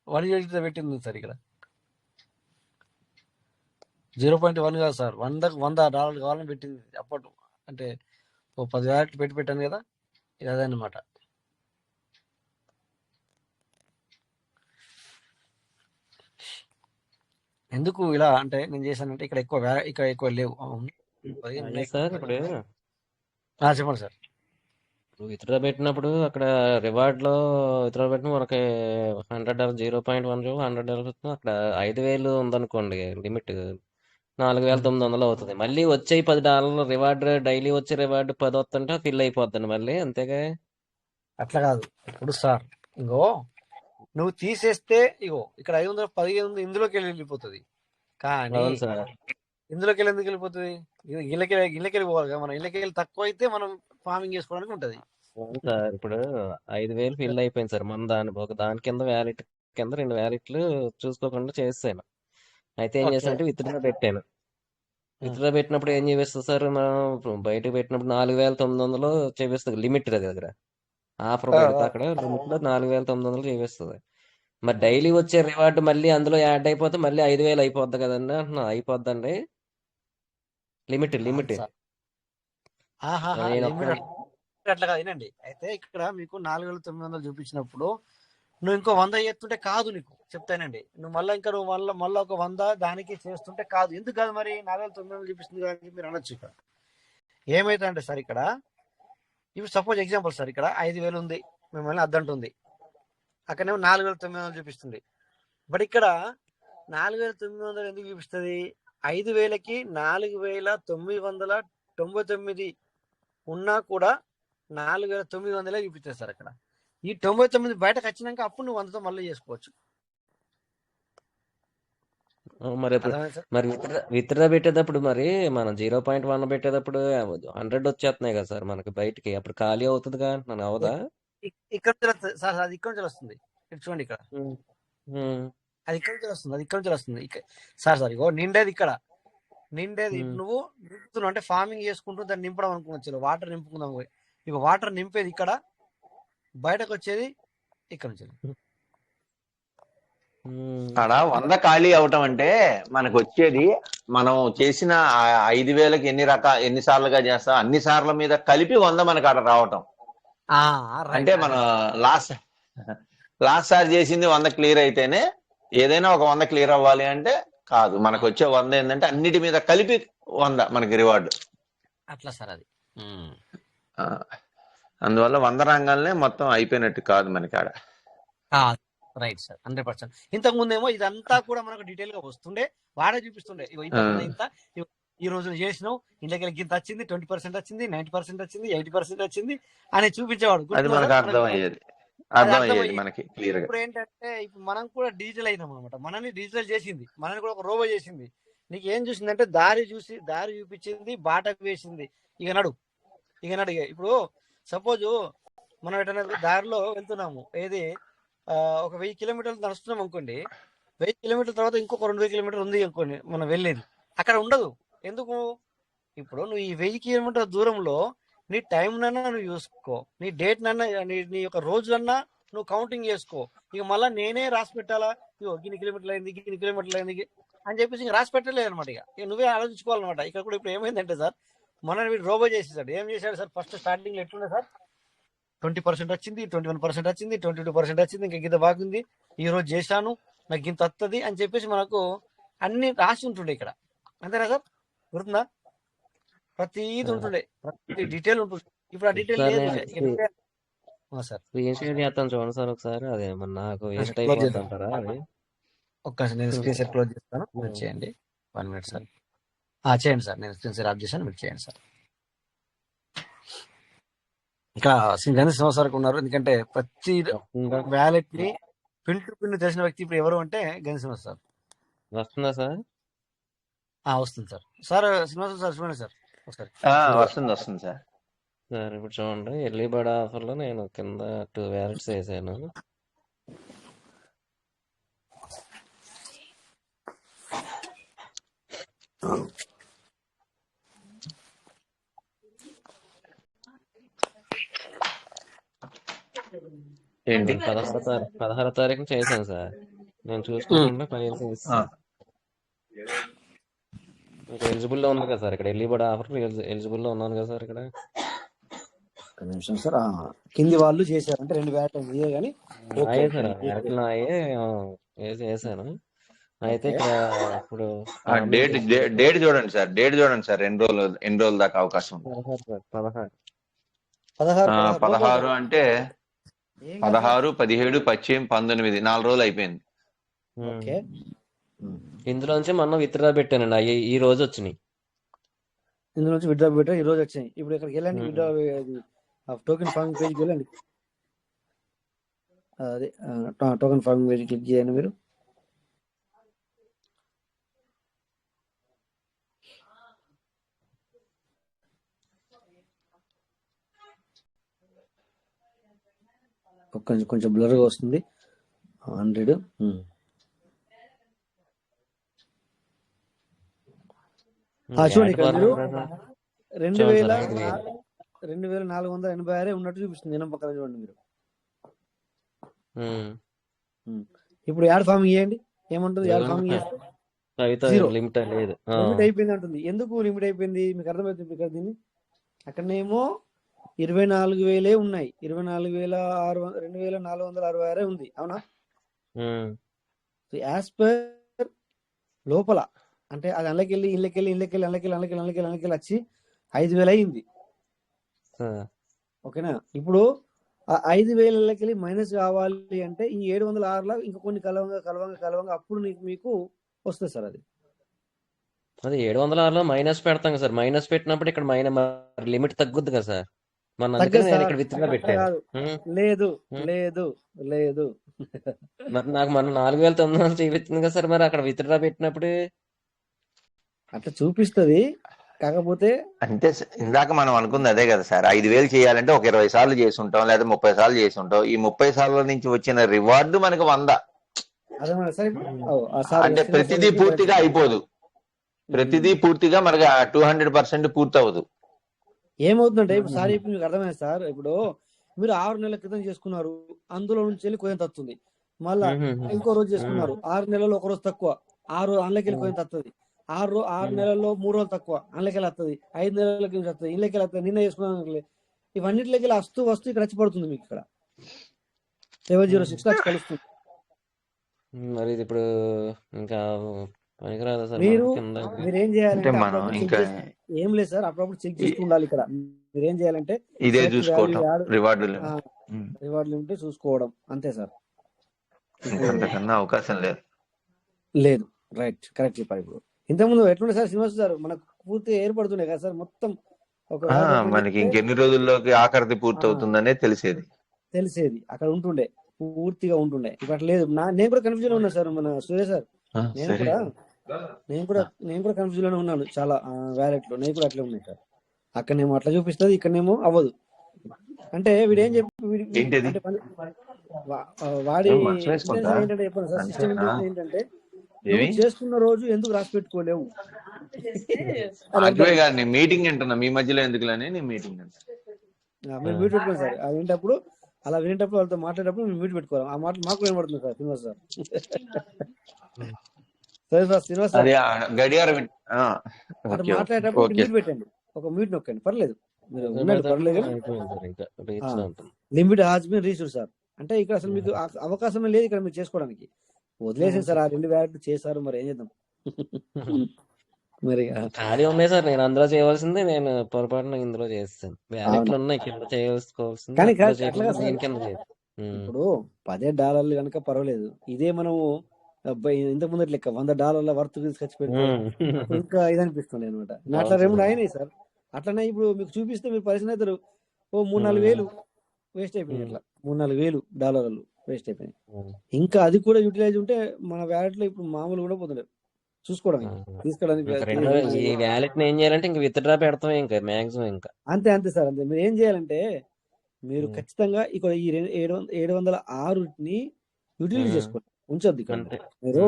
S1: 1 year పెట్టింది సార్ ఇక్కడ. 0.1 కాదు సార్, $100 కావాలని పెట్టింది అప్పట్లో. అంటే 10,000 పెట్టాను కదా, ఇది అదే అన్నమాట. ఎందుకు ఇలా అంటే నేను చేశానంటే ఇక్కడ ఎక్కువ లేవు.
S4: సార్ ఇప్పుడు
S1: చెప్పండి సార్.
S4: విత్డ్రా పెట్టినప్పుడు అక్కడ రివార్డ్ లో విత్డ్రా పెట్టిన మనకి $100 0.1 $100 అక్కడ 5,000 ఉందనుకోండి లిమిట్, 4,900 అవుతుంది. మళ్ళీ వచ్చే $10 రివార్డ్, డైలీ వచ్చే రివార్డ్ 10 వస్తుంటే ఫిల్ అయిపోద్దండి మళ్ళీ, అంతేగా?
S1: అట్లా కాదు. ఇప్పుడు సార్ ఇంకో నువ్వు తీసేస్తే ఇక్కడ 515 ఇందులోకి వెళ్ళిపోతుంది. కానీ ఇందులోకి వెళ్ళి ఎందుకు వెళ్ళిపోతుంది? ఇళ్ళకి పోవాలి కదా. మనం ఇళ్ళకి వెళ్ళి తక్కువ అయితే మనం ఫార్మింగ్ చేసుకోవడానికి ఉంటది
S4: సార్. ఇప్పుడు 5,000 ఫిల్ అయిపోయింది సార్. మన దాని కింద వ్యాలెట్ కింద 2 వ్యాలెట్లు చూసుకోకుండా చేసాను. అయితే ఏం చేశానంటే విత్డ్రా పెట్టాను. విత్డ్రా పెట్టినప్పుడు ఏం చూపిస్తుంది సార్? మనం బయటకు పెట్టినప్పుడు 4,900 చూపిస్తుంది, లిమిట్ దగ్గర. ఆఫర్ పెడితే అక్కడ లిమిట్ లో 4,900 చూపిస్తుంది. మరి డైలీ వచ్చే రివార్డ్ మళ్ళీ అందులో యాడ్ అయిపోతే మళ్ళీ 5,000 అయిపోద్ది కదండి అంటున్నా. అయిపోద్దండి లిమిట్ లిమిట్.
S1: సార్ ఆహాహా
S4: నేను
S1: లిమిట్ అట్లా కాదు వినండి. అయితే ఇక్కడ మీకు 4,900 చూపించినప్పుడు నువ్వు ఇంకో 100 చేస్తుంటే కాదు, నీకు చెప్తానండి. నువ్వు మళ్ళీ ఒక 100 దానికి చేస్తుంటే కాదు. ఎందుకు కాదు మరి? 4,900 చూపిస్తుంది కదా అని మీరు అనొచ్చు. ఇక్కడ ఏమైతుందంటే సార్, ఇక్కడ ఇప్పుడు సపోజ్ ఎగ్జాంపుల్ సార్, ఇక్కడ 5,000 ఉంది, మిమ్మల్ని అద్దంటుంది, అక్కడనేమో 4,900 చూపిస్తుంది. బట్ ఇక్కడ 4,900 ఎందుకు చూపిస్తుంది? 5,000కి 4,999 ఉన్నా కూడా 4,900 చూపిస్తుంది సార్. అక్కడ ఈ 99 బయటకు వచ్చినాక అప్పుడు నువ్వు 100తో మళ్ళీ చేసుకోవచ్చు.
S4: మరి మరి విత్డ్రా పెట్టేటప్పుడు మరి మనం 0.1 పెట్టేటప్పుడు 100 వచ్చేస్తున్నాయి కదా సార్ మనకి బయటికి, అప్పుడు ఖాళీ అవుతుందిగా అంటున్నాను. అవదా?
S1: ఇక్కడ సార్ అది ఇక్కడ నుంచి వస్తుంది. ఇక్కడ చూడండి, ఇక్కడ అది ఇక్కడ నుంచి వస్తుంది, అది ఇక్కడ నుంచి వస్తుంది. సార్ ఇగో నిండేది ఇక్కడ, నిండేది నువ్వు నింపుతున్నావు అంటే ఫార్మింగ్ చేసుకుంటూ దాన్ని నింపడం అనుకున్నాను. వాటర్ నింపుకుందాం, ఇక వాటర్ నింపేది ఇక్కడ, బయటకు వచ్చేది ఇక్కడ నుంచి.
S3: అక్కడ 100 ఖాళీ అవటం అంటే మనకు వచ్చేది, మనం చేసిన 5,000కి ఎన్ని సార్లుగా చేస్తాం అన్ని సార్ల మీద కలిపి 100 మనకు అక్కడ రావటం. అంటే మనం లాస్ట్ సార్ చేసింది 100 క్లియర్ అయితేనే ఏదైనా ఒక 100 క్లియర్ అవ్వాలి అంటే కాదు. మనకు వచ్చే 100 ఏంటంటే అన్నిటి మీద కలిపి 100 మనకి రివార్డు.
S1: అట్లా సార్ అది.
S3: అందువల్ల 100 రంగాలనే మొత్తం అయిపోయినట్టు కాదు మనకి ఆడ.
S1: Right sir, 100%. ఇంతకు ముందేమో ఇదంతా కూడా మనకు డీటెయిల్ గా వస్తుండే, వాడే చూపిస్తుండే. ఇంత ఈ రోజు చేసినావు, ఇంట్లోకి ఇంత వచ్చింది, 20% వచ్చింది, 90% వచ్చింది, 80% వచ్చింది అని చూపించేవాడు.
S3: అది మనకు అర్థమయ్యేది మనకి క్లియర్ గా.
S1: ఇప్పుడు ఏంటంటే ఇప్పుడు మనం కూడా డిజిటల్ అయినాం అనమాట. మనల్ని డిజిటల్ చేసింది, మనల్ని కూడా ఒక రోబో చేసింది. నీకు ఏం చూసిందంటే దారి చూపించింది, బాట వేసింది. ఇక నడు. ఇప్పుడు సపోజ్ మనం ఎటైనా దారిలో వెళ్తున్నాము, ఏది ఒక 1000 కిలోమీటర్లు నడుస్తున్నాం అనుకోండి. 1000 కిలోమీటర్ల తర్వాత ఇంకొక 2,000 కిలోమీటర్లు ఉంది అనుకోండి మనం వెళ్ళేది, అక్కడ ఉండదు. ఎందుకు? ఇప్పుడు నువ్వు ఈ 1000 కిలోమీటర్ల దూరంలో నీ టైం నన్నా నువ్వు చూసుకో, నీ డేట్ నన్నా, నీ యొక్క రోజులన్నా నువ్వు కౌంటింగ్ చేసుకో. ఇక మళ్ళీ నేనే రాసి పెట్టాలా, ఇగో గిన్ని కిలోమీటర్లు అయింది, గిన్ని కిలోమీటర్లు అయింది అని చెప్పేసి ఇంక రాసి పెట్టలేదు అనమాట. ఇక నువ్వే ఆలోచించుకోవాలన్నమాట. ఇక్కడ కూడా ఇప్పుడు ఏమైందంటే సార్, మనల్ని వీడు రోబో చేసేసాడు. ఏం చేశాడు సార్? ఫస్ట్ స్టార్టింగ్ లో ఎట్లుండే సార్, 20% వచ్చింది, 21% వచ్చింది, 22% వచ్చింది, ఇంకా గింత బాగుంది, ఈ రోజు చేశాను, నాకు గింత వస్తుంది అని చెప్పేసి మనకు అన్ని రాసి ఉంటుండే ఇక్కడ. అంతేనా సార్? గుర్తుందా? ప్రతిది ఉంటుండే, ప్రతి డీటెయిల్ ఉంటుంది. ఇప్పుడు ఆ డీటెయిల్ లేదు సార్.
S4: స్క్రీన్ షేర్ చేస్తాను చూడండి సార్ ఒకసారి. అదే నాకు వేస్ట్ అయిపోతుంటారా అది?
S1: ఒక్కసారి నేను స్క్రీన్ షేర్ క్లోజ్ చేస్తాను, మీరు చేయండి. 1 మినిట్ సార్. చేయండి సార్, నేను స్క్రీన్ షేర్ ఆఫ్ చేశాను, మీరు చేయండి సార్. ఇక్కడ గణేష్ శ్రీనివాసరావు ఉన్నారు. ఎందుకంటే ప్రతి వ్యాలెట్ ని పిన్ టు పిన్ తెలిసిన వ్యక్తి ఇప్పుడు ఎవరు అంటే గణేష్ శ్రీనివాస్ సార్.
S4: వస్తుందా సార్?
S1: వస్తుంది సార్. శ్రీనివాసరావు సార్ చూడండి సార్ ఒకసారి.
S3: వస్తుంది సార్.
S4: సార్ ఇప్పుడు చూడండి, ఎర్లీ బర్డ్ ఆఫర్ లో నేను కింద 2 వ్యాలెట్స్ వేసాను.
S3: ఏంటి?
S4: 16వ తారీఖున చేశాను సార్. నేను చూసుకుంటే ఫైల్స్ ఇస్తాను. ఎలిజిబుల్ లో ఉంది కదా సార్ ఇక్కడ, ఎర్లీ బర్డ్ ఆఫర్ ఎలిజిబుల్ లో ఉన్నాను కదా సార్ ఇక్కడ.
S1: నిమిషం సార్, కింది వాళ్ళు చేశారు అంటే 2 వ్యాలెట్ అయ్యే కానీ
S4: సార్ వ్యాలెట్లు వేసాను. అయితే ఇక్కడ ఇప్పుడు
S3: డేట్ చూడండి సార్, ఎన్ని రోజుల దాకా అవకాశం ఉంది? 16 అంటే 16, 17, 18, 19, 4 రోజులు అయిపోయింది.
S4: ఇందులో నుంచి మొన్న విత్డ్రా పెట్టానండి, అవి ఈ రోజు వచ్చినాయి.
S1: ఇందులో నుంచి విత్డ్రా పెట్టారు, ఈ రోజు వచ్చినాయి. ఇప్పుడు ఇక్కడికి వెళ్ళండి, విత్డ్రా టోకెన్ ఫార్మింగ్ పేజ్కి వెళ్ళండి. అదే టోకెన్ ఫార్మింగ్ పేజ్ క్లిక్ చేయండి మీరు. కొంచెం బ్లర్గా వస్తుంది. 100 చూడండి
S4: యాడ్
S1: ఇక్కడ మీరు
S4: పర్లేదు.
S1: 2000
S4: చూడండి సార్ 5,000.
S1: 2486 ఉన్నట్టు చూపిస్తుంది నేను పక్కన చూడండి మీరు. ఇప్పుడు యాడ్ ఫార్మింగ్ చేయండి, ఏమంటుంది యాడ్ ఫార్మింగ్ చేస్తే
S4: 5,000
S1: జీరో
S4: లిమిట్ లేదు.
S1: లిమిట్ అయిపోయింది అంటుంది. ఎందుకు లిమిట్ అయిపోయింది మీకు అర్థమవుతుంది ఇక్కడ దీన్ని. అక్కడనేమో 24,000 ఉన్నాయి, 24,466 ఉంది, అవునా? యాజ్ పర్ లోపల అంటే అది అందులోకెళ్ళి ఇళ్ళకెళ్ళి వచ్చి 5,000 అయింది, ఓకేనా? ఇప్పుడు ఆ 5,000 మైనస్ కావాలి అంటే ఈ 706 ఇంకా కొన్ని కలవంగా అప్పుడు మీకు వస్తుంది సార్.
S4: అది 706లో మైనస్ పెడతాం కదా సార్. మైనస్ పెట్టినప్పుడు ఇక్కడ లిమిట్ తగ్గుద్ది కదా సార్. మన అందుకని నేను ఇక్కడ విత్ డ్రా పెట్టాను.
S1: కాదు, లేదు లేదు లేదు
S4: మరి నాకు మన 4,900 చూపిస్తుంది కదా సార్. మరి అక్కడ విత్ డ్రా పెట్టినప్పుడు
S1: అట్లా చూపిస్తుంది. కాకపోతే
S3: అంటే ఇందాక మనం అనుకుంది అదే కదా సార్, 5,000 చేయాలంటే ఒక 20 సార్లు చేసి ఉంటాం, లేదా 30 సార్లు చేసి ఉంటాం. ఈ 30 సార్ల నుంచి వచ్చిన రివార్డు మనకు 100.
S1: అదే సార్
S3: అంటే ప్రతిదీ పూర్తిగా అయిపోదు, ప్రతిదీ పూర్తిగా మనకి 200% పూర్తి అవ్వదు.
S1: ఏమవుతుందంటే ఇప్పుడు సార్ ఇప్పుడు మీకు అర్థమైంది సార్. ఇప్పుడు మీరు 6 నెలల క్రితం చేసుకున్నారు, అందులో నుంచి వెళ్ళి కొంచెం తగ్గుతుంది. మళ్ళా ఇంకో రోజు చేసుకున్నారు, 6 నెలల్లో ఒక రోజు తక్కువ, 6 అందులోకి వెళ్ళి కొంచెం తగ్గుతుంది. 6 నెలల్లో 3 రోజులు తక్కువ అందులోకి వెళ్ళి వస్తుంది, 5 నెలలకి వస్తుంది, ఇళ్ళకి వెళ్ళి వస్తుంది. నిన్న చేసుకున్నాను ఇవన్నిటిలోకి వెళ్ళి వస్తూ ఇక్కడ వచ్చి పడుతుంది మీకు ఇక్కడ 706 వచ్చి కలుస్తుంది.
S4: మరి ఇది ఇప్పుడు ఇంకా పనికిరాదా సార్?
S1: మీరేం చేయాలంటే ఏం లేదు సార్, అప్పుడప్పుడు చెక్ చేస్తూ ఉండాలి. ఇక్కడ మీరేం చేయాలంటే
S3: ఇదే చూసుకోవటం, రివార్డు
S1: లిమిట్ చూసుకోవడం, అంతే సార్.
S3: అంతకన్నా అవకాశం
S1: లేదు. రైట్, కరెక్ట్ చెప్పారు. ఇప్పుడు ఇంతకుముందు ఎట్లుండే సార్ శ్రీనివాస్ గారు, మనకు పూర్తి ఏర్పడుతుండే కదా సార్, మొత్తం
S3: మనకి ఇంకెన్ని రోజుల్లోకి ఆఖరిది పూర్తి అవుతుందనే తెలిసేది
S1: అక్కడ ఉంటుండే, పూర్తిగా ఉంటుండే. ఇప్పుడు అట్లా లేదు. నేను కూడా కన్ఫ్యూజన్ ఉన్నా సార్, మన సూర్య సార్. నేను కూడా కన్ఫ్యూజన్ లోనే ఉన్నాను చాలా వ్యాలెట్ లో. నేను కూడా అట్లే ఉన్నాయి సార్. అక్కడనేమో అట్లా చూపిస్తుంది, ఇక్కడనేమో అవ్వదు. అంటే వీడేం చెప్పి వాడి ఏంటంటే చెప్పాను సార్, సిస్టమ్ ఏంటంటే చేసుకున్న రోజు ఎందుకు రాసి పెట్టుకోలేవు.
S3: మీటింగ్ అంటున్నా, మీ మధ్యలో ఎందుకులని మీటింగ్
S1: మీరు మ్యూట్ పెట్టుకోండి సార్. అది వినేటప్పుడు అలా వినేటప్పుడు వాళ్ళతో మాట్లాడేటప్పుడు మీరు మ్యూట్ పెట్టుకోవాలి. ఆ మాట మాకు వినబడుతుంది సార్ శ్రీనివాస్ సార్. సరే సార్ శ్రీనివాస్ సార్, మాట్లాడేటప్పుడు మ్యూట్ పెట్టండి, ఒక మ్యూట్ నొక్కండి, పర్లేదు. మీరు ఉన్నాడు పర్లేదు. Limit has been reached sir. అంటే ఇక్కడ అసలు మీకు అవకాశమే లేదు ఇక్కడ మీరు చేసుకోవడానికి. వదిలేసింది సార్, ఆ 2 వ్యాలెట్లు చేశారు, మరి ఏం చేద్దాం. మరి
S4: ఖాళీ ఉన్నాయి సార్, నేను అందులో చేయవలసింది నేను పొరపాటున ఇందులో చేస్తాను. వ్యాలెట్లు ఉన్నాయి కింద చేసుకోవాల్సింది,
S1: ఇప్పుడు $10 కనుక పర్వాలేదు. ఇదే మనము ఇంతకు ముందు లెక్క $100 వర్త్ తీసుకొచ్చి పెడితే ఇంకా ఇదనిపిస్తుంది అనమాట. అట్లా 2 అయినాయి సార్. అట్లనే ఇప్పుడు మీకు చూపిస్తే మీరు పరిచయం అవుతారు. ఓ 3-4 వేలు వేస్ట్ అయిపోయినాయి. అట్లా $3-4 వేస్ట్ అయిపోయినాయి. ఇంకా అది కూడా యూటిలైజ్ ఉంటే మన వ్యాలెట్ లో ఇప్పుడు మామూలు కూడా పోతుండే చూసుకోవడానికి, తీసుకోవడానికి.
S4: ఈ వ్యాలెట్ ఏం చేయాలంటే ఇంకా విత్ డ్రా పెడతాం, ఇంకా మాక్సిమం ఇంకా
S1: అంతే సార్. అంతే. మీరు ఏం చేయాలంటే మీరు ఖచ్చితంగా ఇక్కడ ఈ 706ని యూటిలైజ్ చేసుకోండి, ఉంచొద్దు ఇక్కడ. మీరు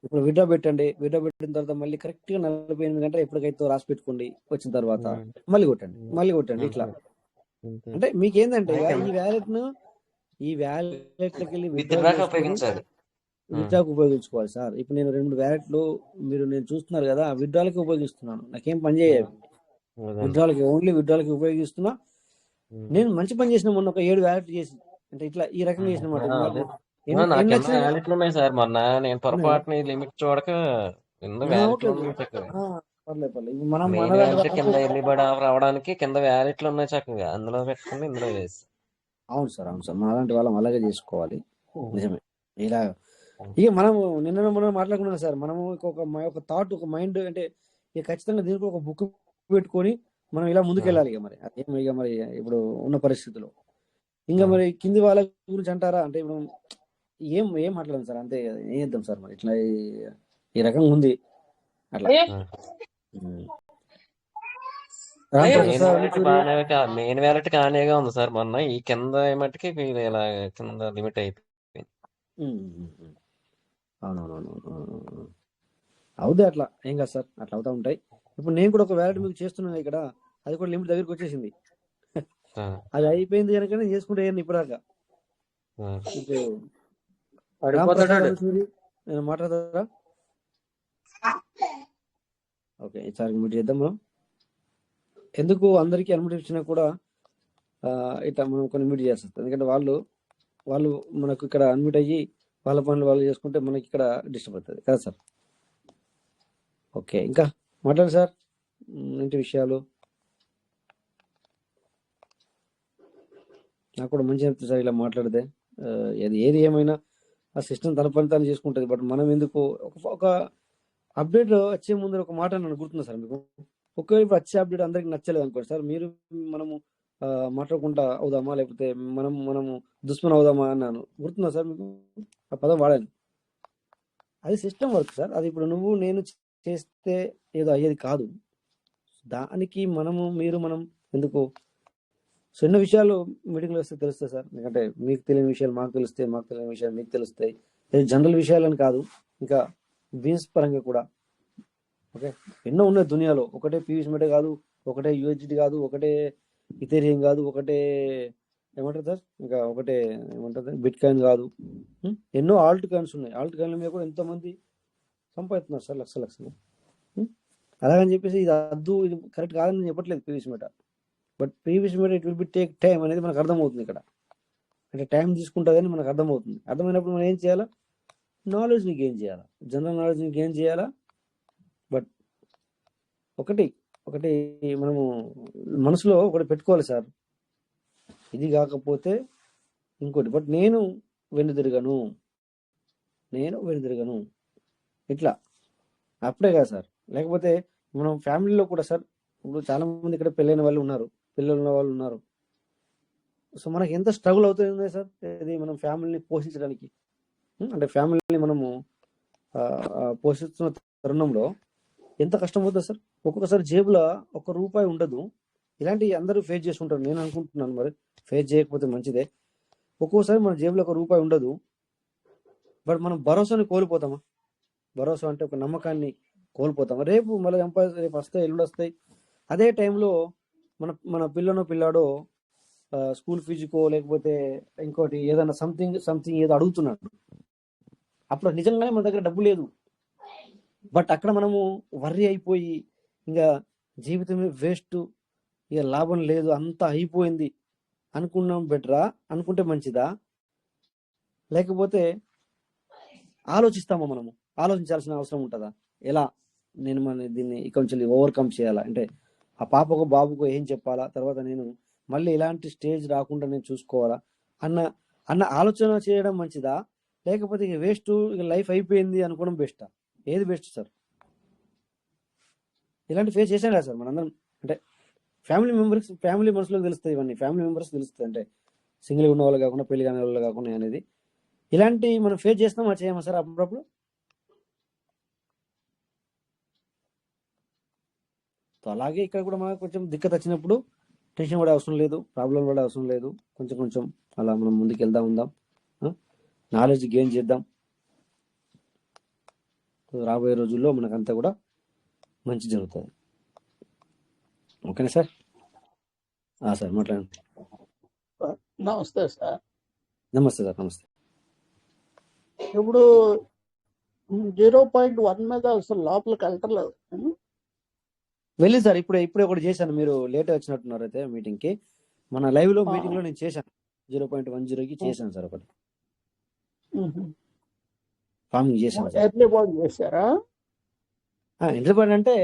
S1: ఇప్పుడు విడ్డా పెట్టండి, విడ్డా పెట్టిన తర్వాత మళ్ళీ కరెక్ట్ గా 48 గంటలు ఎప్పటికైతే రాసి పెట్టుకోండి. వచ్చిన తర్వాత మళ్ళీ కొట్టండి ఇట్లా. అంటే మీకేందంటే ఈ వ్యాలెట్లకి వెళ్ళి విత్డ్రాకు ఉపయోగించుకోవాలి సార్. ఇప్పుడు నేను 2-3 వ్యాలెట్లు నేను చూస్తున్నారు కదా, విత్డ్రాలకి ఉపయోగిస్తున్నాను. నాకేం పని చేయాలి, ఓన్లీ విత్డ్రాలకి ఉపయోగిస్తున్నా. నేను మంచి పని చేసిన మొన్న ఒక 7 వ్యాలెట్లు చేసి, అంటే ఇట్లా ఈ రకంగా చేసిన మాట.
S4: వ్యాలెట్లు ఉన్నాయి సార్. మొన్న నేను పొరపాటుని లిమిట్ చూడక కింద ఎల్లిబడి రావడానికి కింద వ్యాలెట్లు ఉన్నాయి చక్కగా, అందులో పెట్టుకుని ఇందులో వేసి.
S1: అవును సార్ మన అలాంటి వాళ్ళం అలాగే చేసుకోవాలి. నిజమే. ఇలా ఇక మనం మనం మాట్లాడుకున్నాం సార్. మనము ఒక థాట్, ఒక మైండ్, అంటే ఇక ఖచ్చితంగా దీనికి ఒక బుక్ పెట్టుకొని మనం ఇలా ముందుకెళ్ళాలి. ఇక మరి ఇప్పుడు ఉన్న పరిస్థితిలో ఇంకా మరి కింది వాళ్ళ గురించి అంటారా అంటే ఇప్పుడు ఏం మాట్లాడదు సార్. అంతే ఏం చేద్దాం సార్, మరి ఇట్లా ఈ రకంగా ఉంది అట్లా.
S4: మెయిన్ వ్యాలెట్ కానీగా ఉంది సార్. మొన్న ఈ కింద మట్టుకి ఇలా కింద లిమిట్ అయిపోయింది.
S1: అవునవునవును అవుదే, అట్లా ఏం కాదు సార్, అట్లా అవుతా ఉంటాయి. ఇప్పుడు నేను కూడా ఒక వ్యాలిడ్ మీకు చేస్తున్నాను ఇక్కడ, అది కూడా లిమిట్ దగ్గరికి వచ్చేసింది. అది అయిపోయింది కనుక నేను చేసుకుంటే ఇప్పటిదాకా. ఇప్పుడు రామ్ ప్రసాద్ అనుసూరి నేను మాట్లాడతారా? ఓకే, ఈసారి మీట్ చేద్దాము. ఎందుకు అందరికీ అనుమతి ఇచ్చినా కూడా ఇట్లా మనం కొన్ని మీట్ చేయాల్సి వస్తుంది. ఎందుకంటే వాళ్ళు మనకు ఇక్కడ అన్మిట్ అయ్యి వాళ్ళ పనులు వాళ్ళు చేసుకుంటే మనకి ఇక్కడ డిస్టర్బ్ అవుతుంది కదా సార్. ఓకే, ఇంకా మాట్లాడు సార్, ఏంటి విషయాలు? నాకు కూడా మంచి అనిపిస్తుంది సార్ ఇలా మాట్లాడితే. ఏది ఏమైనా ఆ సిస్టమ్ తన పని తాను చేసుకుంటుంది. బట్ మనం ఎందుకు ఒక అప్డేట్ వచ్చే ముందు ఒక మాట నన్ను గుర్తుందా సార్ మీకు? ఒకవేళ ఇప్పుడు వచ్చే అప్డేట్ అందరికి నచ్చలేదు అనుకోండి సార్, మనము మాట్లాడకుండా అవుదామా, లేకపోతే మనము దుష్మన్ అవుదామా అన్నాను, గుర్తుందా సార్ మీకు? ఆ పదం వాడాను. అది సిస్టమ్ వర్క్ సార్. అది ఇప్పుడు నువ్వు నేను చేస్తే ఏదో అయ్యేది కాదు. దానికి మనం ఎందుకు? సో ఎన్నో విషయాలు మీటింగ్లో వస్తే తెలుస్తాయి సార్. ఎందుకంటే మీకు తెలియని విషయాలు మాకు తెలుస్తాయి, మాకు తెలియని విషయాలు మీకు తెలుస్తాయి. జనరల్ విషయాలని కాదు, ఇంకా బిజినెస్ పరంగా కూడా. ఓకే, ఎన్నో ఉన్నాయి దునియాలో. ఒకటే పీవీసీ మెటే కాదు, ఒకటే యూఎస్డి కాదు, ఒకటే ఇథేరియం కాదు, ఒకటే ఏమంటారు సార్, ఇంకా ఒకటే ఏమంటారు బిట్ కాయిన్ కాదు. ఎన్నో ఆల్ట్ కాయిన్స్ ఉన్నాయి. ఆల్ట్ కాయిన్ల మీద కూడా ఎంతో మంది సంపాదిస్తున్నారు సార్, లక్షలు. అలాగని చెప్పేసి ఇది అద్దు, ఇది కరెక్ట్ కాదని చెప్పట్లేదు PVC Meta. But PVC Meta it will be take time అనేది మనకు అర్థమవుతుంది ఇక్కడ. అంటే టైం తీసుకుంటుందని మనకు అర్థమవుతుంది. అర్థమైనప్పుడు మనం ఏం చేయాలా? నాలెడ్జ్ని గెయిన్ చేయాలా, జనరల్ నాలెడ్జ్ని గెయిన్ చేయాలా. బట్ ఒకటి మనము మనసులో ఒకటి పెట్టుకోవాలి సార్, ఇది కాకపోతే ఇంకోటి. బట్ నేను వెనుదిరగను ఇట్లా అప్పుడే కదా సార్. లేకపోతే మనం ఫ్యామిలీలో కూడా సార్, ఇప్పుడు చాలా మంది ఇక్కడ పెళ్ళైన వాళ్ళు ఉన్నారు, పిల్లలు ఉన్న వాళ్ళు ఉన్నారు. సో మనకి ఎంత స్ట్రగుల్ అవుతుంది సార్ ఇది మనం ఫ్యామిలీని పోషించడానికి. అంటే ఫ్యామిలీని మనము పోషిస్తున్న తరుణంలో ఎంత కష్టం అవుతుంది సార్. ఒక్కొక్కసారి జేబులో ₹1 ఉండదు. ఇలాంటివి అందరూ ఫేస్ చేసుకుంటారు, నేను అనుకుంటున్నాను. మరి ఫేస్ చేయకపోతే మంచిదే. ఒక్కోసారి మన జేబులో ₹1 ఉండదు. బట్ మనం భరోసాని కోల్పోతామా? భరోసా అంటే ఒక నమ్మకాన్ని కోల్పోతామా? రేపు మళ్ళీ రేపు వస్తాయి, ఎల్లుండి వస్తాయి. అదే టైంలో మన పిల్లాడో స్కూల్ ఫీజుకో లేకపోతే ఇంకోటి ఏదైనా సంథింగ్ ఏదో అడుగుతున్నాడు. అప్పుడు నిజంగానే మన దగ్గర డబ్బు లేదు. బట్ అక్కడ మనము వర్రీ అయిపోయి ఇంకా జీవితమే వేస్ట్, ఇక లాభం లేదు, అంతా అయిపోయింది అనుకున్నాం బెటరా? అనుకుంటే మంచిదా? లేకపోతే ఆలోచిస్తామా? మనము ఆలోచించాల్సిన అవసరం ఉంటుందా? ఎలా నేను దీన్ని కొంచెం ఓవర్కమ్ చేయాలా, అంటే ఆ పాపకు బాబుకు ఏం చెప్పాలా, తర్వాత నేను మళ్ళీ ఇలాంటి స్టేజ్ రాకుండా నేను చూసుకోవాలా అన్న ఆలోచన చేయడం మంచిదా? లేకపోతే ఇక వేస్ట్, ఇక లైఫ్ అయిపోయింది అనుకోవడం బెస్టా? ఏది బెస్ట్ సార్? ఇలాంటి ఫేస్ చేశాను కదా సార్ మనందరం. అంటే ఫ్యామిలీ మనసులో తెలుస్తాయి ఇవన్నీ, ఫ్యామిలీ మెంబర్స్ తెలుస్తాయి. అంటే సింగిల్ ఉన్న వాళ్ళు కాకుండా, పెళ్లి కాని వాళ్ళు కాకుండా అనేది ఇలాంటి మనం ఫేస్ చేస్తామా, చేయమా సార్ అప్పుడప్పుడు? అలాగే ఇక్కడ కూడా మనకు కొంచెం దిక్కత వచ్చినప్పుడు టెన్షన్ పడే అవసరం లేదు, ప్రాబ్లం పడే అవసరం లేదు. కొంచెం అలా మనం ముందుకు ఉందాం, నాలెడ్జ్ గెయిన్ చేద్దాం. రాబోయే రోజుల్లో మనకంతా కూడా మంచి జరుగుతుంది. ఓకేనా సార్? సార్ మాట్లాడండి.
S5: నమస్తే సార్.
S1: నమస్తే సార్, నమస్తే.
S5: ఇప్పుడు 0.1 మీద అసలు లోపలికి వెళ్ళలేదు.
S1: వెళ్ళి సార్, ఇప్పుడే ఒకటి చేశాను. మీరు లేట్ వచ్చినట్టున్నారు అయితే మీటింగ్ కి. మన లైవ్ లో మీటింగ్ లో నేను చేశాను, 0.10కి చేశాను సార్. ఒకటి ఫార్మింగ్ చేశాను సార్.
S5: ఎర్లీ బోర్డ్ చేశారా?
S1: ఎర్లీ బోర్డ్ అంటే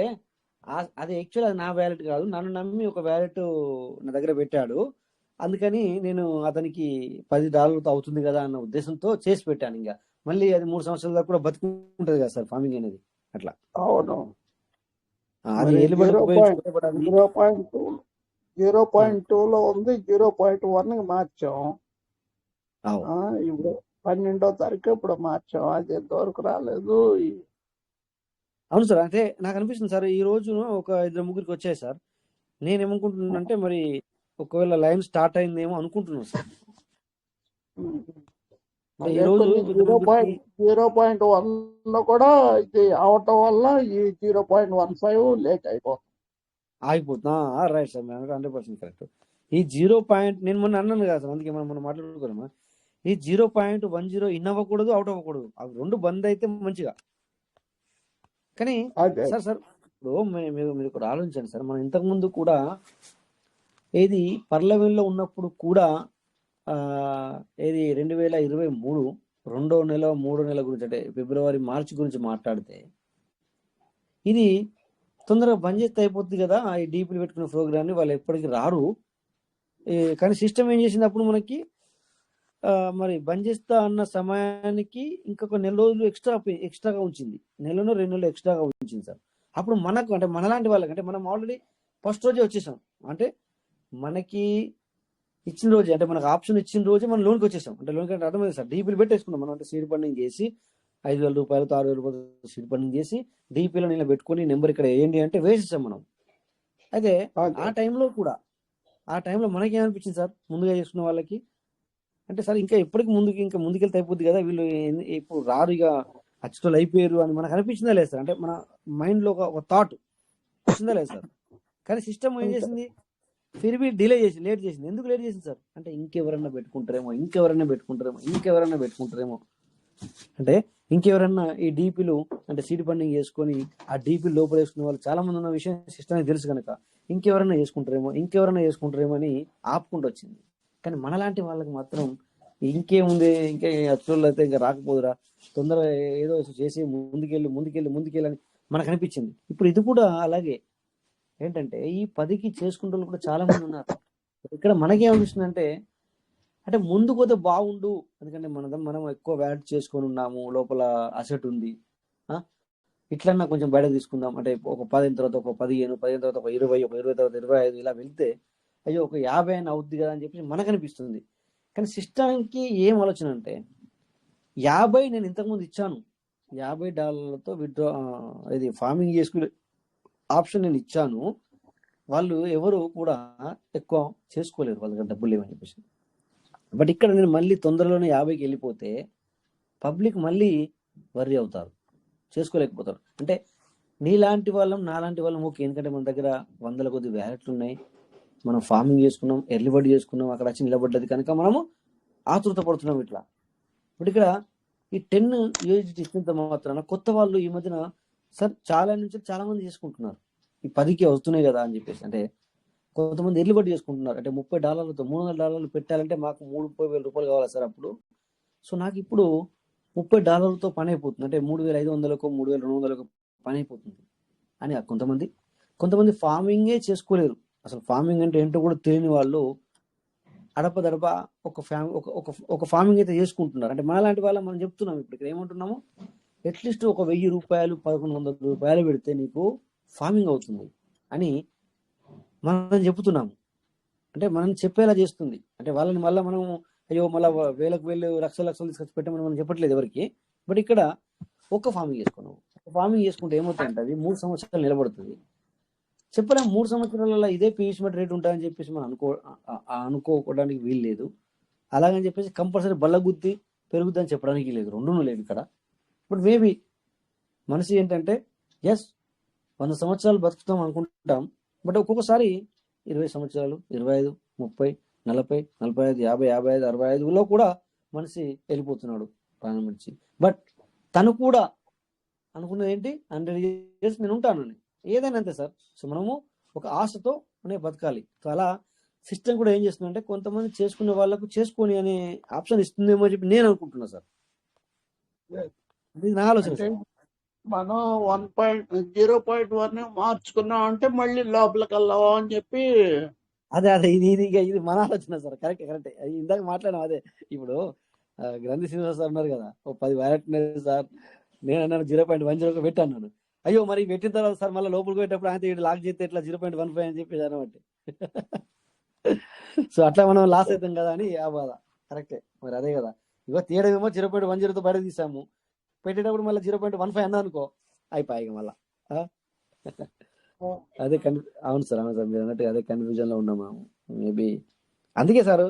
S1: అది యాక్చువల్ అది నా వ్యాలెట్ కాదు, నన్ను నమ్మి ఒక వ్యాలెట్ నా దగ్గర పెట్టాడు. అందుకని నేను అతనికి $10 అవుతుంది కదా అన్న ఉద్దేశంతో చేసి పెట్టాను. ఇంకా మళ్ళీ అది 3 సంవత్సరాల దాకా కూడా బతుకుంటది కదా సార్ ఫార్మింగ్ అనేది. అట్లా
S5: అవును.
S1: అది
S5: 0.2లో ఉంది, 0.1కి మార్చాం. ఇప్పుడు 12వ తారీఖు ఇప్పుడు మార్చాం. అది ఎంతవరకు రాలేదు.
S1: అవును సార్, అంటే నాకు అనిపిస్తుంది సార్, ఈ రోజు ఒక 2-3 వచ్చాయి సార్. నేనేమనుకుంటున్నానంటే మరి ఒకవేళ లైన్ స్టార్ట్ అయిందేమో అనుకుంటున్నాను సార్. అంటే ఈ
S5: అదే
S1: రోజు
S5: కొన్ని
S1: కొంతమందికి
S5: 0.1 కూడా ఇది అవటం వల్ల ఈ 0.15 లేట్ అయిపోతుంది.
S1: ఆగిపోతున్నా. రైట్ సార్, మీరు 100% కరెక్ట్. ఈ 0. నేను మొన్న అన్నాను కదా సార్, అందుకే మనం మాట్లాడుకోమా, ఈ 0.10 ఇన్ అవ్వకూడదు, అవుట్ అవ్వకూడదు, అవి రెండు బంద్ అయితే మంచిగా. కానీ
S5: అదే
S1: సార్ ఇప్పుడు మీరు కూడా ఆలోచించండి సార్, మనం ఇంతకుముందు కూడా ఏది పార్లమెంట్లో ఉన్నప్పుడు కూడా ఏది 2023 రెండో నెల మూడో నెల గురించి, అంటే ఫిబ్రవరి మార్చి గురించి మాట్లాడితే ఇది తొందరగా బంద్ చేస్తే అయిపోతుంది కదా, ఈ డీపీలు పెట్టుకునే ప్రోగ్రామ్ని వాళ్ళు ఎప్పటికీ రారు. కానీ సిస్టమ్ ఏం చేసింది అప్పుడు మనకి, మరి బంద్ చేస్తా అన్న సమయానికి ఇంకొక నెల రోజులు ఎక్స్ట్రాగా ఉంచింది, నెలలో 2 నెలలు ఎక్స్ట్రాగా ఉంచింది సార్. అప్పుడు మనకు అంటే మనలాంటి వాళ్ళకి, అంటే మనం ఆల్రెడీ ఫస్ట్ రోజే వచ్చేసాం, అంటే మనకి ఇచ్చిన రోజే, అంటే మనకు ఆప్షన్ ఇచ్చిన రోజే మనం లోన్కి వచ్చేసాం. అంటే లోన్కి అంటే అర్థమైంది సార్, డీపీలు పెట్టేసుకున్నాం మనం, అంటే సీడ్ ఫండింగ్ చేసి 5,000 రూపాయలతో 6,000 రూపాయలు సీడ్ ఫండింగ్ చేసి డీపీలో నేను పెట్టుకొని నెంబర్ ఇక్కడ వేయండి అంటే వేసేసాం మనం. అయితే ఆ టైంలో మనకేమనిపించింది సార్, ముందుగా చేసుకున్న వాళ్ళకి, అంటే సార్ ఇంకా ఎప్పటికి ముందుకెళ్తే అయిపోద్ది కదా, వీళ్ళు ఇప్పుడు రారు ఇక అచ్చటోళ్ళు అయిపోయారు అని మనకు అనిపించిందా లేదు సార్? అంటే మన మైండ్లో ఒక థాట్ వచ్చిందా లేదు సార్? కానీ సిస్టమ్ ఏం చేసింది, ఫిర్బీ లేట్ చేసింది. ఎందుకు లేట్ చేసింది సార్ అంటే ఇంకెవరన్నా పెట్టుకుంటారేమో అంటే ఇంకెవరన్నా ఈ డీపీలు అంటే సీడ్ ఫండింగ్ చేసుకొని ఆ డీపీ లోపల వేసుకునే వాళ్ళు చాలా మంది ఉన్న విషయం సిస్టమ్కి తెలుసు కనుక ఇంకెవరన్నా చేసుకుంటారేమో అని ఆపుకుంటూ వచ్చింది. కానీ మనలాంటి వాళ్ళకి మాత్రం ఇంకేముంది, ఇంకా అచ్చులు అయితే ఇంకా రాకపోదురా, తొందరగా ఏదో చేసి ముందుకెళ్ళి మనకు అనిపించింది. ఇప్పుడు ఇది కూడా అలాగే ఏంటంటే ఈ 10కి చేసుకుంటే కూడా చాలా మంది ఉన్నారు. ఇక్కడ మనకేమనిపిస్తుంది అంటే ముందు పోతే బాగుండు, ఎందుకంటే మనం ఎక్కువ వ్యాట్ చేసుకొని ఉన్నాము, లోపల అసెట్ ఉంది, ఇట్లన్నా కొంచెం బయట తీసుకుందాం, అంటే ఒక 10 తర్వాత ఒక 15 తర్వాత ఒక 20, ఒక 20 తర్వాత 25 ఇలా వెళ్తే అయ్యో ఒక 50 అయినా అవుద్ది కదా అని చెప్పి మనకు అనిపిస్తుంది. కానీ సిస్టమ్కి ఏం ఆలోచన అంటే 50 నేను ఇంతకుముందు ఇచ్చాను, $50 విత్డ్రా ఇది ఫార్మింగ్ చేసుకునే ఆప్షన్ నేను ఇచ్చాను, వాళ్ళు ఎవరు కూడా ఎక్కువ చేసుకోలేరు, వాళ్ళ దగ్గర డబ్బులు లేవని చెప్పేసి. బట్ ఇక్కడ నేను మళ్ళీ తొందరలోనే 50కి వెళ్ళిపోతే పబ్లిక్ మళ్ళీ వర్రీ అవుతారు, చేసుకోలేకపోతారు. అంటే నాలాంటి వాళ్ళం ఓకే, ఎందుకంటే మన దగ్గర 100 కొద్ది వ్యాలెట్లు ఉన్నాయి, మనం ఫార్మింగ్ చేసుకున్నాం, ఎర్లీ బర్డ్ చేసుకున్నాం, అక్కడ వచ్చి నిలబడ్డది కనుక మనము ఆతృత పడుతున్నాం ఇట్లా. ఇప్పుడు ఇక్కడ ఈ 10 యూజిటీ ఇచ్చినంత మాత్రాన కొత్త వాళ్ళు ఈ మధ్యన సార్ చాలా మంది చేసుకుంటున్నారు, ఈ 10కి వస్తున్నాయి కదా అని చెప్పేసి. అంటే కొంతమంది ఎర్లీ బర్డ్ చేసుకుంటున్నారు, అంటే $30తో $300 పెట్టాలంటే మాకు 30,000 రూపాయలు కావాలి సార్ అప్పుడు. సో నాకు ఇప్పుడు $30తో పని అయిపోతుంది, అంటే 3,500కో 3,200కో పని అయిపోతుంది అని. కొంతమంది ఫార్మింగే చేసుకోలేరు, అసలు ఫార్మింగ్ అంటే ఏంటో కూడా తెలియని వాళ్ళు అడపదడప ఒక ఫార్మింగ్ అయితే చేసుకుంటున్నారు. అంటే మనలాంటి వాళ్ళ మనం చెప్తున్నాం, ఇప్పుడు ఇక్కడ ఏమంటున్నాము, అట్లీస్ట్ ఒక 1,000 రూపాయలు 1,100 రూపాయలు పెడితే నీకు ఫార్మింగ్ అవుతుంది అని మనం చెప్తున్నాము. అంటే మనం చెప్పేలా చేస్తుంది, అంటే వాళ్ళని మళ్ళీ మనం అయ్యో మళ్ళీ వేలకు లక్షలు తీసుకొచ్చి పెట్టమని మనం చెప్పట్లేదు ఎవరికి. బట్ ఇక్కడ ఒక్క ఫార్మింగ్ చేసుకుంటే ఏమవుతుందంటే అది 3 సంవత్సరాలు నిలబడుతుంది. చెప్పలేము 3 సంవత్సరాలలో ఇదే పీఎస్మెంట్ రేట్ ఉంటాయని చెప్పేసి మనం అనుకోవడానికి వీలు లేదు. అలాగని చెప్పేసి కంపల్సరీ బల్లగుద్ది పెరుగుద్దని చెప్పడానికి లేదు, రెండునూ లేవు ఇక్కడ. బట్ మేబీ మనిషి ఏంటంటే 100 సంవత్సరాలు బతుకుతాం అనుకుంటాం, బట్ ఒక్కొక్కసారి 20 సంవత్సరాలు, 25, 30, 40, 45, 50, 55, 65లో కూడా మనిషి వెళ్ళిపోతున్నాడు ప్రాణం నుంచి. బట్ తను కూడా అనుకున్నది ఏంటి, 100 years నేను ఉంటానని. ఏదైనా అంతే సార్. సో మనము ఒక ఆశతో బతకాలి. సో అలా సిస్టమ్ కూడా ఏం చేస్తుందంటే కొంతమంది చేసుకునే వాళ్ళకు చేసుకొని అనే ఆప్షన్ ఇస్తుందేమో అని చెప్పి నేను అనుకుంటున్నా సార్. ఇది నా ఆలోచన
S5: అంటే
S1: సార్.
S5: మనం 0.1 మార్చుకున్నాం అంటే మళ్ళీ లోపలికి వెళ్ళావా అని చెప్పి
S1: అదే ఇది మన ఆలోచన సార్. కరెక్ట్ ఇందాక మాట్లాడాం అదే. ఇప్పుడు గ్రంథి శ్రీనివాస్ సార్ ఉన్నారు కదా, ఓ 10 వ్యాలెట్ ఉన్నాయి సార్, నేను అన్నాను 0.10 పెట్టి అన్నాను. అయ్యో మరి పెట్టిన తర్వాత సార్ మళ్ళీ లోపలికి పెట్టేటప్పుడు ఆయన లాక్ చేస్తే ఎట్లా 0.15 అని చెప్పేసి అనమాట. సో అట్లా మనం లాస్ అవుతాం కదా అని ఆ బాధ. కరెక్టే మరి, అదే కదా. ఇగో తీయడమేమో 0.10తో బయట తీసాము, పెట్టేటప్పుడు మళ్ళీ 0.15 అన్నా అనుకో అయిపోయి మళ్ళా. అదే అవును సార్ మీరు అన్నట్టు అదే కన్ఫ్యూజన్ లో ఉన్నాము మేబీ. అందుకే సార్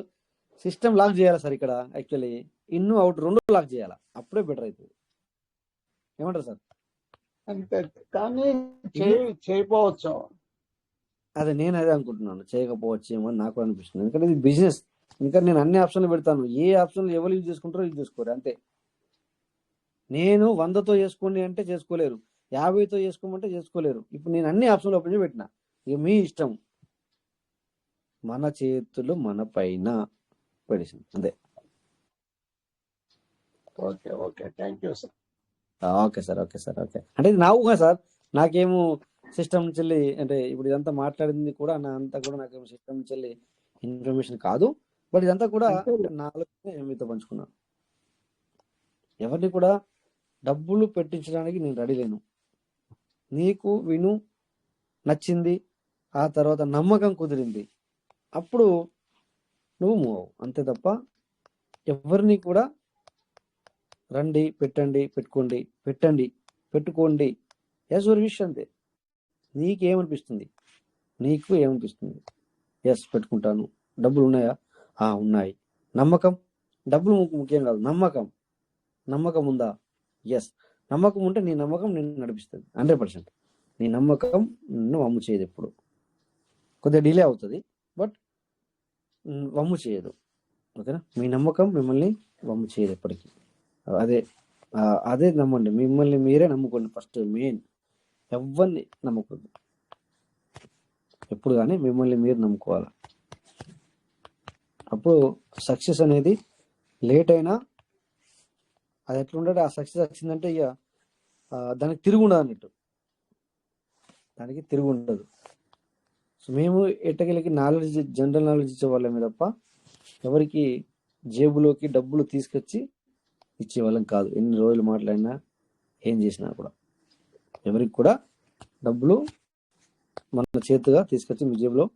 S1: సిస్టమ్ లాక్ చేయాలి సార్ ఇక్కడ యాక్చువల్లీ. ఇన్ అవుట్ 2 లాక్ చేయాలి, అప్పుడే బెటర్ అవుతుంది. ఏమంటారు సార్?
S5: అంతే, కానీ
S1: ఇన్
S5: చేయకపోవచ్చు.
S1: అదే నేను అదే అనుకుంటున్నాను, చేయకపోవచ్చు ఏమో అని నాకు అనిపిస్తుంది. ఎందుకంటే ఇది బిజినెస్. ఇంకా నేను అన్ని ఆప్షన్లు పెడతాను, ఏ ఆప్షన్లు ఎవరు యూజ్ చేసుకుంటారో యూజ్ చేసుకోరు అంతే. నేను 100తో చేసుకోండి అంటే చేసుకోలేరు, 50తో చేసుకోమంటే చేసుకోలేరు. ఇప్పుడు నేను అన్ని ఆప్షన్లు ఓపెన్ చేసి పెట్టిన, ఇక మీ ఇష్టం. మన చేతులు మన పైన పడేసింది అంతే.
S5: Okay okay, thank you sir.
S1: Okay sir, okay sir, okay. అంటే ఇది నా ఊహ సార్, నాకేమో సిస్టమ్ నుంచి వెళ్ళి, అంటే ఇప్పుడు ఇదంతా మాట్లాడింది కూడా నా అంతా కూడా నాకేమో సిస్టమ్ నుంచి వెళ్ళి ఇన్ఫర్మేషన్ కాదు. బట్ ఇదంతా కూడా
S5: అంతే.
S1: నా ఆలోచన నేను మీతో పంచుకున్నాను. ఎవరిని కూడా డబ్బులు పెట్టించడానికి నేను రెడీ లేను. నీకు విను నచ్చింది, ఆ తర్వాత నమ్మకం కుదిరింది, అప్పుడు నువ్వు మూవ్ అవ్వు అంతే తప్ప ఎవరిని కూడా రండి పెట్టండి పెట్టుకోండి ఎస్ ఒక విషయం అంతే. నీకేమనిపిస్తుంది, నీకు ఏమనిపిస్తుంది? ఎస్ పెట్టుకుంటాను. డబ్బులు ఉన్నాయా? ఉన్నాయి. నమ్మకం, డబ్బులు ముఖ్యం కాదు, నమ్మకం ఉందా? ఎస్. నమ్మకం ఉంటే నీ నమ్మకం నిన్ను నడిపిస్తుంది 100%. నీ నమ్మకం నిన్ను వమ్ము చేయదు. ఎప్పుడు కొద్దిగా డిలే అవుతుంది, బట్ వమ్ము చేయదు. ఓకేనా? మీ నమ్మకం మిమ్మల్ని వమ్ము చేయదు ఎప్పటికీ. అదే నమ్మండి, మిమ్మల్ని మీరే నమ్ముకోండి ఫస్ట్. మెయిన్ ఎవరిని నమ్మకూడదు, ఎప్పుడు కానీ మిమ్మల్ని మీరు నమ్ముకోవాలి. అప్పుడు సక్సెస్ అనేది లేట్ అయినా అది ఎట్లుంటే ఆ సక్సెస్ వచ్చిందంటే ఇక దానికి తిరుగు ఉండదు అన్నట్టు, దానికి తిరుగు ఉండదు. సో మేము ఎట్టకెళ్ళకి నాలెడ్జ్, జనరల్ నాలెడ్జ్ ఇచ్చే వాళ్ళమే తప్ప ఎవరికి జేబులోకి డబ్బులు తీసుకొచ్చి ఇచ్చేవాళ్ళం కాదు. ఎన్ని రోజులు మాట్లాడినా ఏం చేసినా కూడా ఎవరికి కూడా డబ్బులు మన చేతిగా తీసుకొచ్చి మీ జేబులో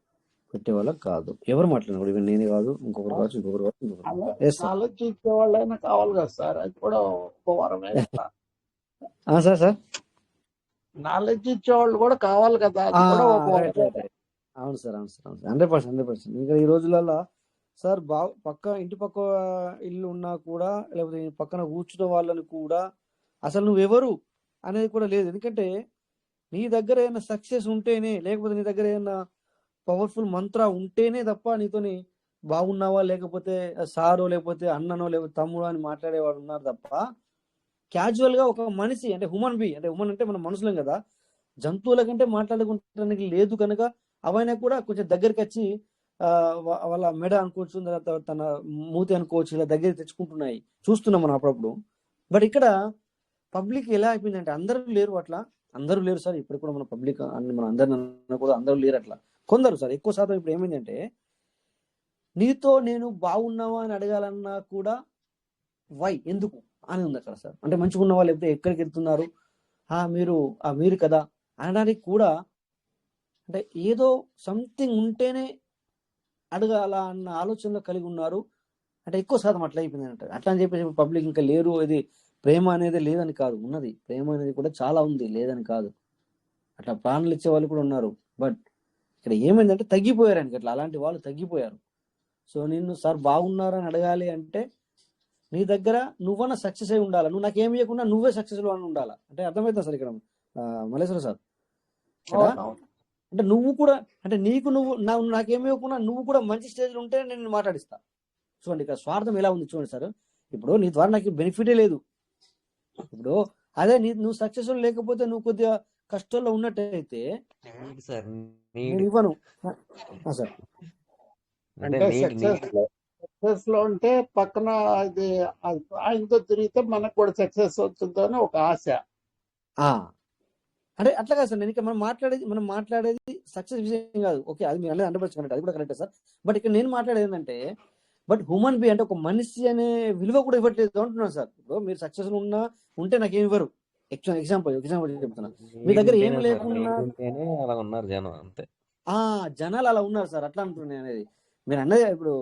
S1: పెట్టేవాళ్ళం కాదు. ఎవరు మాట్లాడినా కూడా, ఇవన్నీ నేనే కాదు, ఇంకొకరు కావచ్చు, ఇంకొకరు కావచ్చు.
S5: నాలెడ్జ్ ఇచ్చేవాళ్ళైనా కావాలి కదా సార్, అది కూడా ఒక వరమే కదా.
S1: సార్
S5: నాలెడ్జ్ ఇచ్చేవాళ్ళు కూడా కావాలి కదా, అది కూడా ఒక వరమే.
S1: అవును సార్, 100%. ఇంకా ఈ రోజులలో సార్ ఇంటి పక్క ఇల్లు ఉన్నా కూడా, లేకపోతే పక్కన కూర్చున్న వాళ్ళని కూడా అసలు నువ్వెవరు అనేది కూడా లేదు. ఎందుకంటే నీ దగ్గర ఏమైనా సక్సెస్ ఉంటేనే, లేకపోతే నీ దగ్గర ఏమైనా పవర్ఫుల్ మంత్ర ఉంటేనే తప్ప నీతోని బాగున్నావా, లేకపోతే సారో, లేకపోతే అన్ననో, లేకపోతే తమ్ముడు అని మాట్లాడేవాడు ఉన్నారు తప్ప క్యాజువల్ గా ఒక మనిషి అంటే హ్యూమన్ అంటే హ్యూమన్ అంటే మనం మనుషులం కదా, జంతువుల కంటే మాట్లాడుకుంటానికి లేదు కనుక అవైనా కూడా కొంచెం దగ్గరికి వచ్చి వాళ్ళ మెడ అనుకోవచ్చు, తన మూతి అనుకోవచ్చు, ఇలా దగ్గర తెచ్చుకుంటున్నాయి, చూస్తున్నాం మనం అప్పుడప్పుడు. బట్ ఇక్కడ పబ్లిక్ ఎలా అయిపోయిందంటే అందరూ లేరు, అట్లా అందరూ లేరు సార్. ఇప్పుడు కూడా మన పబ్లిక్ మన అందరిని కూడా అందరూ లేరు, అట్లా కొందరు సార్. ఎక్కువ శాతం ఇప్పుడు ఏమైందంటే నీతో నేను బాగున్నావా అని అడగాలన్నా కూడా వై, ఎందుకు అని ఉంది అక్కడ సార్. అంటే మంచిగా ఉన్న వాళ్ళు లేకపోతే ఎక్కడికి వెళ్తున్నారు, మీరు కదా అనడానికి కూడా, అంటే ఏదో సంథింగ్ ఉంటేనే అడగాల అన్న ఆలోచనలో కలిగి ఉన్నారు. అంటే ఎక్కువ శాతం అట్లా అయిపోయింది అంట. అట్లా అని చెప్పేసి పబ్లిక్ ఇంకా లేరు, ఇది ప్రేమ అనేది లేదని కాదు, ఉన్నది. ప్రేమ అనేది కూడా చాలా ఉంది, లేదని కాదు. అట్లా ప్రాణాలు ఇచ్చే వాళ్ళు కూడా ఉన్నారు. బట్ ఇక్కడ ఏమైందంటే తగ్గిపోయారండి, అట్లా అలాంటి వాళ్ళు తగ్గిపోయారు. సో నిన్ను సార్ బాగున్నారని అడగాలి అంటే నీ దగ్గర నువ్వన్నా సక్సెస్ అయి ఉండాలి. నువ్వు నాకేం ఇవ్వకుండా నువ్వే సక్సెస్ఫుల్ అని ఉండాలి. అంటే అర్థమవుతుంది సార్ ఇక్కడ మల్లేశ్వర సార్. అంటే నువ్వు కూడా, అంటే నాకేమి ఇవ్వకుండా నువ్వు కూడా మంచి స్టేజ్లో ఉంటే నేను మాట్లాడిస్తా. చూడండి ఇక్కడ స్వార్థం ఎలా ఉంది చూడండి సార్. ఇప్పుడు నీ ద్వారా నాకు బెనిఫిటే లేదు. ఇప్పుడు అదే నువ్వు సక్సెస్ఫుల్ లేకపోతే, నువ్వు కొద్దిగా కష్టంలో ఉన్నట్టయితే నేను ఇవ్వను సార్.
S5: అంటే సక్సెస్ లో ఉంటే పక్కన అది ఆయనతో తిరిగితే మనకు కూడా సక్సెస్ అవుతుందని ఒక ఆశ.
S1: అంటే అట్లా కాదు సార్. నేను ఇక్కడ మనం మాట్లాడేది సక్సెస్ విషయం కాదు. ఓకే, అది మీరు అనేది 100% అది కూడా కరెక్టే సార్. బట్ ఇక్కడ నేను మాట్లాడేది ఏంటంటే, బట్ హ్యూమన్ బీ అంటే ఒక మనిషి అనే విలువ కూడా ఇవ్వట్లేదు అంటున్నాను సార్. ఇప్పుడు మీరు సక్సెస్ఫుల్ ఉంటే నాకేమి ఇవ్వరు. ఎగ్జాంపుల్ చెప్తున్నా. మీ దగ్గర ఏమి లేకుండా
S4: అలా ఉన్నారు జనం, అంతే.
S1: జనాలు అలా ఉన్నారు సార్, అట్లా అంటున్నాను అనేది. మీరు అన్నది ఇప్పుడు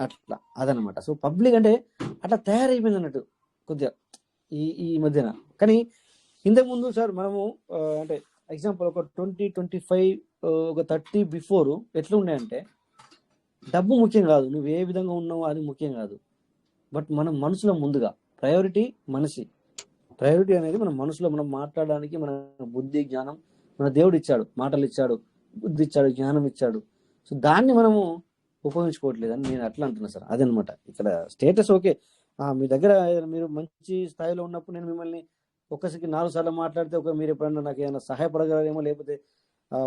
S1: అట్లా అదనమాట. సో పబ్లిక్ అంటే అట్లా తయారైపోయింది అన్నట్టు కొద్దిగా ఈ మధ్యన. కానీ ఇంతకుముందు సార్ మనము అంటే ఎగ్జాంపుల్ ఒక 20-25 ఒక 30 బిఫోర్ ఎట్లా ఉండే అంటే డబ్బు ముఖ్యం కాదు, నువ్వు ఏ విధంగా ఉన్నావో అది ముఖ్యం కాదు. బట్ మనం మనసులో ముందుగా ప్రయారిటీ మనిషి. ప్రయారిటీ అనేది మన మనసులో మనం మాట్లాడడానికి మన బుద్ధి జ్ఞానం మన దేవుడు ఇచ్చాడు, మాటలు ఇచ్చాడు, బుద్ధి ఇచ్చాడు, జ్ఞానం ఇచ్చాడు. సో దాన్ని మనము ఉపయోగించుకోవట్లేదు అని నేను అట్లా అంటున్నా సార్. అదనమాట ఇక్కడ స్టేటస్. ఓకే, మీ దగ్గర మీరు మంచి స్థాయిలో ఉన్నప్పుడు నేను మిమ్మల్ని ఒక్కసారికి 4 సార్లు మాట్లాడితే మీరు ఎప్పుడన్నా నాకు ఏమైనా సహాయపడగలరేమో, లేకపోతే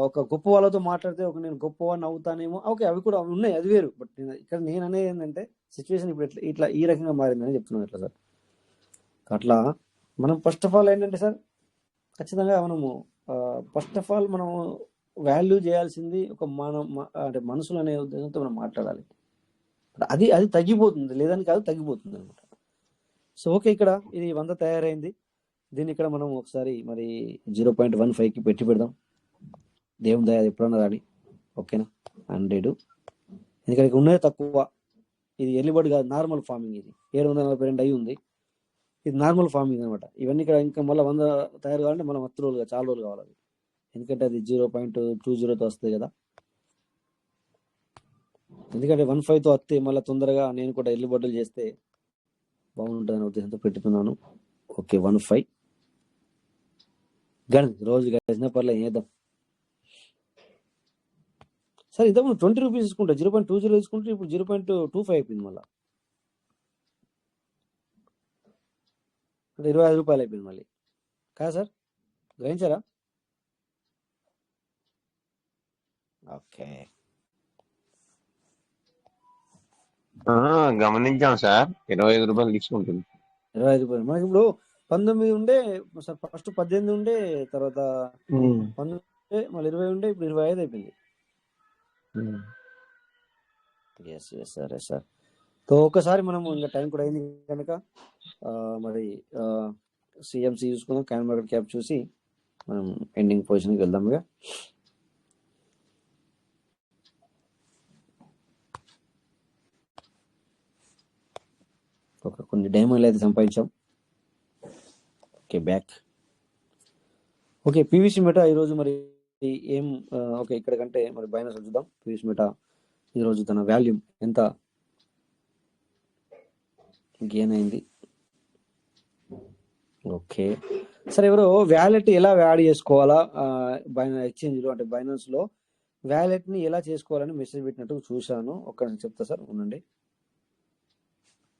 S1: ఒక గొప్ప వాళ్ళతో మాట్లాడితే నేను గొప్పవాడిని అవుతానేమో. ఓకే, అవి కూడా ఉన్నాయి, అది వేరు. బట్ ఇక్కడ నేను అనేది ఏంటంటే సిచ్యువేషన్ ఇప్పుడు ఇట్లా ఈ రకంగా మారిందని చెప్తున్నాను ఇట్లా సార్. అట్లా మనం ఫస్ట్ ఆఫ్ ఆల్ ఏంటంటే సార్, ఖచ్చితంగా మనము ఫస్ట్ ఆఫ్ ఆల్ మనం వాల్యూ చేయాల్సింది అంటే మనసులు అనే ఉద్దేశంతో మనం మాట్లాడాలి. అది తగ్గిపోతుంది, లేదని కాదు, తగ్గిపోతుంది అనమాట. సో ఓకే, ఇక్కడ ఇది 100 తయారైంది. దీన్ని ఇక్కడ మనం ఒకసారి మరి 0.15కి పెట్టి పెడదాం. దేవుని దయ ఎప్పుడన్నా రాడి. ఓకేనా, 100. ఎందుకంటే ఉన్నది తక్కువ. ఇది ఎర్లీబర్డ్ కాదు, నార్మల్ ఫార్మింగ్. ఇది 742 అయి ఉంది. ఇది నార్మల్ ఫార్మింగ్ అనమాట. ఇవన్నీ ఇక్కడ ఇంకా మళ్ళీ 100 తయారు కావాలంటే మళ్ళీ 10 రోజులు చాలా రోజులు కావాలి. ఎందుకంటే అది 0.20తో వస్తుంది కదా. ఎందుకంటే 15తో వస్తే మళ్ళీ తొందరగా నేను కూడా ఎర్లీబర్డ్లు చేస్తే బాగుంటుందని ఉద్దేశంతో పెట్టుతున్నాను. ఓకే, 15 రోజు గడిచిన పర్లేదు, ఏం చేద్దాం సార్. ఇంతకుముందు 20 రూపీస్ తీసుకుంటా, 0.20 తీసుకుంటే ఇప్పుడు 0.25 అయిపోయింది. మళ్ళీ అంటే 25 రూపాయలు అయిపోయింది మళ్ళీ. కాదు సార్, గ్రహించారా? ఓకే,
S3: గమనించాం సార్. 25 రూపాయలు తీసుకుంటుంది.
S1: 25 రూపాయలు. మనకి ఇప్పుడు 19 ఉండే సార్, ఫస్ట్ 18 ఉండే, తర్వాత 19 ఉండే, మళ్ళీ 20 ఉండే, ఇప్పుడు 25 అయిపోయింది. Yes sir, yes sir. So ఒకసారి మనం ఇంకా టైం కూడా అయింది కనుక మరి సిఎంసి చూసుకుందాం. కాయిన్ మార్కెట్ క్యాప్ చూసి మనం ఎండింగ్ పొజిషన్కి వెళ్దాం. ఇక కొన్ని డైమండ్లు అయితే సంపాదించాం. Okay, back. Okay, PVC Meta ఈరోజు మరి ఏం ఓకే ఇక్కడ కంటే మరి బైనాన్స్ చూద్దాం. పీవీసీ మెటా ఈరోజు తన వాల్యూమ్ ఎంత గెయిన్ అయింది. ఓకే సార్, ఎవరో వ్యాలెట్ ఎలా యాడ్ చేసుకోవాలా ఎక్స్చేంజ్లో అంటే బైనాన్స్లో వ్యాలెట్ని ఎలా చేసుకోవాలని మెసేజ్ పెట్టినట్టు చూశాను. ఒక్క నేను చెప్తా సార్, ఉండండి.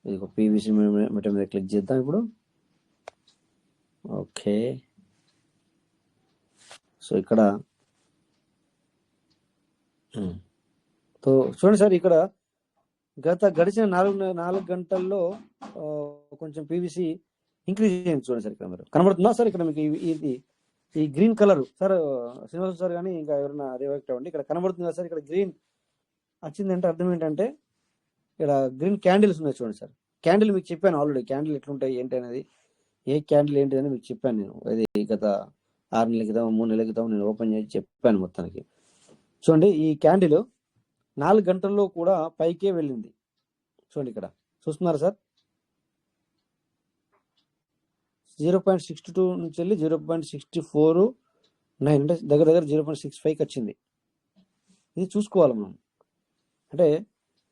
S1: ఇది ఒక పీవీసీ మెటా మీద క్లిక్ చేద్దాం ఇప్పుడు. ఓకే, సో ఇక్కడ సో చూడండి సార్, ఇక్కడ గడిచిన 4 గంటల్లో కొంచెం పీవీసీ ఇంక్రీజ్ అయింది. చూడండి సార్, ఇక్కడ మీరు కనబడుతుందా సార్? ఇక్కడ మీకు ఈ green colour sir, Srinivas sir కానీ ఇంకా ఎవరైనా రియాక్ట్ అవ్వండి. ఇక్కడ కనబడుతుందా సార్? ఇక్కడ గ్రీన్ వచ్చిందంటే అర్థం ఏంటంటే ఇక్కడ గ్రీన్ క్యాండిల్స్ ఉన్నాయి. చూడండి సార్, క్యాండిల్ మీకు చెప్పాను ఆల్రెడీ. క్యాండిల్ ఎట్లుంటాయి ఏంటి అనేది, ఏ క్యాండిల్ ఏంటి అని మీకు చెప్పాను నేను. అది గత 6 నెలల క్రితం 3 నెలల క్రితం నేను ఓపెన్ చేసి చెప్పాను మొత్తానికి. చూడండి, ఈ క్యాండిల్ 4 గంటల్లో కూడా పైకే వెళ్ళింది. చూడండి, ఇక్కడ చూస్తున్నారా సార్? 0.62 నుంచి వెళ్ళి 0.649 అంటే దగ్గర 0.65కి వచ్చింది. ఇది చూసుకోవాలి మనం. అంటే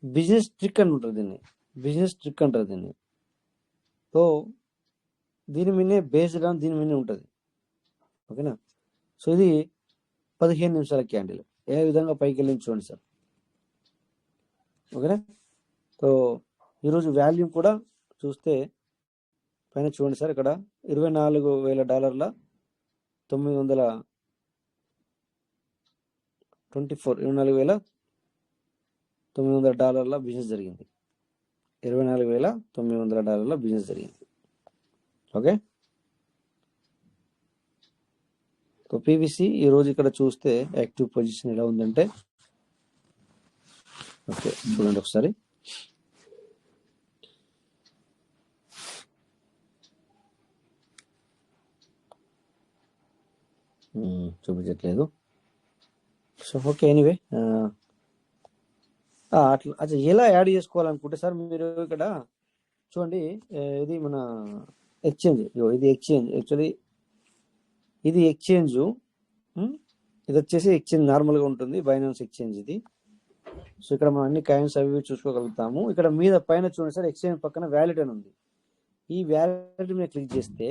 S1: బిజినెస్ ట్రిక్ అని ఉంటుంది దీన్ని, బిజినెస్ ట్రిక్ అంటారు దీన్ని. సో దీని మీదనే బేస్డ్ ఆన్ దీని మీదనే ఉంటుంది. ఓకేనా? సో ఇది 15 నిమిషాల క్యాండిల్ ఏ విధంగా పైకి వెళ్ళింది చూడండి సార్. ఓకేనా? సో ఈరోజు వాల్యూమ్ కూడా చూస్తే పైన చూడండి సార్, ఇక్కడ $24,000 $24,900 బిజినెస్ జరిగింది. $24,900 బిజినెస్ జరిగింది. ఓకే, సో పీవీసీ ఈరోజు ఇక్కడ చూస్తే యాక్టివ్ పొజిషన్ ఎలా ఉందంటే, ఓకే చూడండి ఒకసారి. చూపించట్లేదు. సో ఓకే, ఎనీవే అట్లా ఎలా యాడ్ చేసుకోవాలనుకుంటే సార్ మీరు ఇక్కడ చూడండి, ఇది మన ఎక్స్చేంజ్. ఇది ఎక్స్చేంజ్, యాక్చువల్లీ ఇది ఎక్స్చేంజ్. ఇది వచ్చేసి ఎక్స్చేంజ్ నార్మల్గా ఉంటుంది, బైనాన్స్ ఎక్స్చేంజ్ ఇది. సో ఇక్కడ మనం అన్ని కాయిన్స్ అవి ఇవి చూసుకోగలుగుతాము. ఇక్కడ మీద పైన చూడండి సార్, ఎక్స్చేంజ్ పక్కన వ్యాలెట్ అని ఉంది. ఈ వ్యాలెట్ మీద క్లిక్ చేస్తే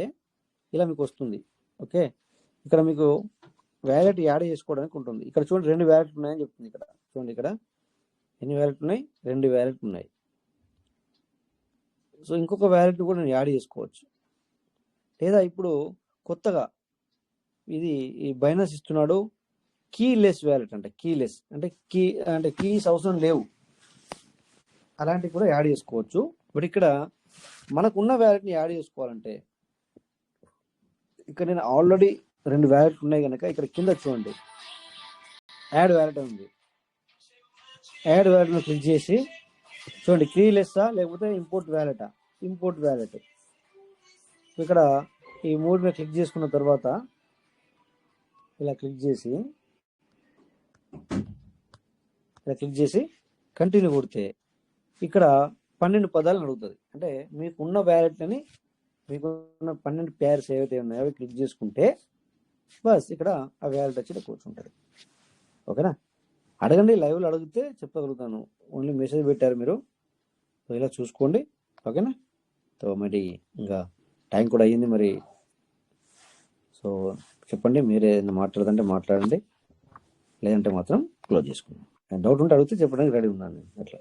S1: ఇలా మీకు వస్తుంది. ఓకే, ఇక్కడ మీకు వ్యాలెట్ యాడ్ చేసుకోవడానికి ఉంటుంది. ఇక్కడ చూడండి 2 వ్యాలెట్ ఉన్నాయని చెప్తుంది. ఇక్కడ చూడండి, ఇక్కడ ఎన్ని వ్యాలెట్ ఉన్నాయి? 2 వ్యాలెట్ ఉన్నాయి. సో ఇంకొక వ్యాలెట్ కూడా నేను యాడ్ చేసుకోవచ్చు. లేదా ఇప్పుడు కొత్తగా ఇది ఈ బైనాన్స్ ఇస్తున్నాడు కీలెస్ వ్యాలెట్, అంటే కీలెస్ అంటే కీస్ అవసరం లేవు, అలాంటివి కూడా యాడ్ చేసుకోవచ్చు. బట్ ఇక్కడ మనకున్న వ్యాలెట్ని యాడ్ చేసుకోవాలంటే ఇక్కడ నేను ఆల్రెడీ 2 వ్యాలెట్ ఉన్నాయి కనుక ఇక్కడ కింద చూడండి యాడ్ వ్యాలెట్ ఉంది. యాడ్ వ్యాలెట్ మీద క్లిక్ చేసి చూడండి కీలెస్సా లేకపోతే ఇంపోర్ట్ వ్యాలెటా? Import wallet. ఇక్కడ ఈ 3 మీద క్లిక్ చేసుకున్న తర్వాత ఇలా క్లిక్ చేసి కంటిన్యూ కొడితే ఇక్కడ 12 పదాలను అడుగుతుంది. అంటే మీకున్న వ్యాలెట్లని, మీకున్న 12 పేర్స్ ఏవైతే ఉన్నాయో అవి క్లిక్ చేసుకుంటే బస్ ఇక్కడ ఆ వ్యాలెట్ వచ్చి కూర్చుంటుంది. ఓకేనా? అడగండి, లైవ్లో అడిగితే చెప్పగలుగుతాను. ఓన్లీ మెసేజ్ పెట్టారు మీరు, ఇలా చూసుకోండి. ఓకేనా? సో మరి ఇంకా టైం కూడా అయ్యింది మరి. సో చెప్పండి, మీరే మాట్లాడదంటే మాట్లాడండి, లేదంటే మాత్రం క్లోజ్ చేసుకుందాం. డౌట్ ఉంటే అడిగితే చెప్పడానికి రెడీ ఉన్నాను నేను. అట్లా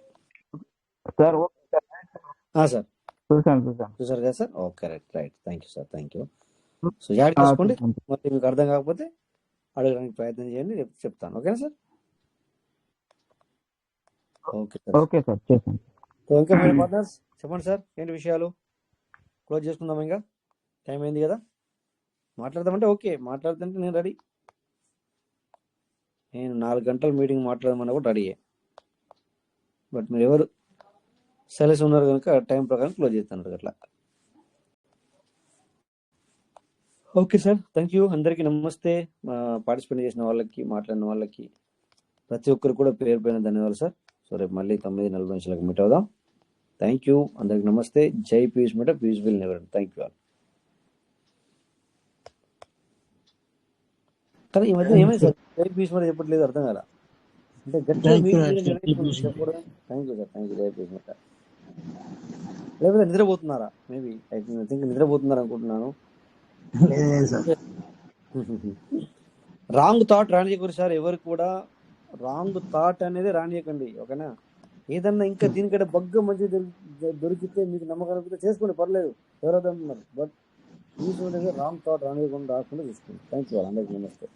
S2: సార్
S1: సార్
S2: చూసాను
S1: చూసారు కదా sir? Okay, right. Thank you sir, thank you. So add చేసుకోండి. మరి మీకు అర్థం కాకపోతే అడగడానికి ప్రయత్నం చేయండి, రేపు చెప్తాను. ఓకేనా sir? Okay sir.
S2: Okay sir, చేశాను.
S1: సో ఇంకా మీ పార్ట్నర్స్ చెప్పండి సార్, ఏంటి విషయాలు? క్లోజ్ చేసుకుందాం, ఇంకా టైం అయింది కదా. మాట్లాడదామంటే ఓకే, మాట్లాడుతుంటే నేను రెడీ. నేను 4 గంటల మీటింగ్ మాట్లాడమన్నా కూడా రెడీయే. బట్ మీరు ఎవరు సైలెన్స్ ఉన్నారు కనుక టైం ప్రకారం క్లోజ్ చేస్తున్నారు అట్లా. Okay sir, thank you. అందరికీ నమస్తే. పార్టిసిపేట్ చేసిన వాళ్ళకి, మాట్లాడిన వాళ్ళకి ప్రతి ఒక్కరు కూడా పేరు పైన ధన్యవాదాలు సార్. సో రేపు మళ్ళీ 9:40 మీట్ అవుదాం. థ్యాంక్ యూ, అందరికి నమస్తే. జై పీయూష్ మీట, Piyush will never end. Thank you all. కానీ ఈ మధ్య ఏమైంది సార్, జై పీయూష్ మీట చెప్పట్లేదు, అర్థం కాల. అంటే గట్టిగా చెప్పకూడదు. Thank you sir, thank you. జై పీయూష్ మీట. లేకపోతే నిద్రపోతున్నారా? మేబీ ఐ థింక్ నిద్రపోతున్నారు అనుకుంటున్నాను. రాంగ్ థాట్ రానియకూడదు సార్, ఎవరు కూడా రాంగ్ థాట్ అనేది రానియకండి. ఓకేనా? ఏదన్నా ఇంకా దీనికంటే బగ్గ మంచి దొరికితే మీకు నమ్మకం చేసుకోండి, పర్లేదు, ఎవరైతే అంటున్నారు. బట్ ఈ రాంగ్ థాట్ రానియకుండా రాకుండా చూసుకోండి. థ్యాంక్ యూ, అందరికీ నమస్తే.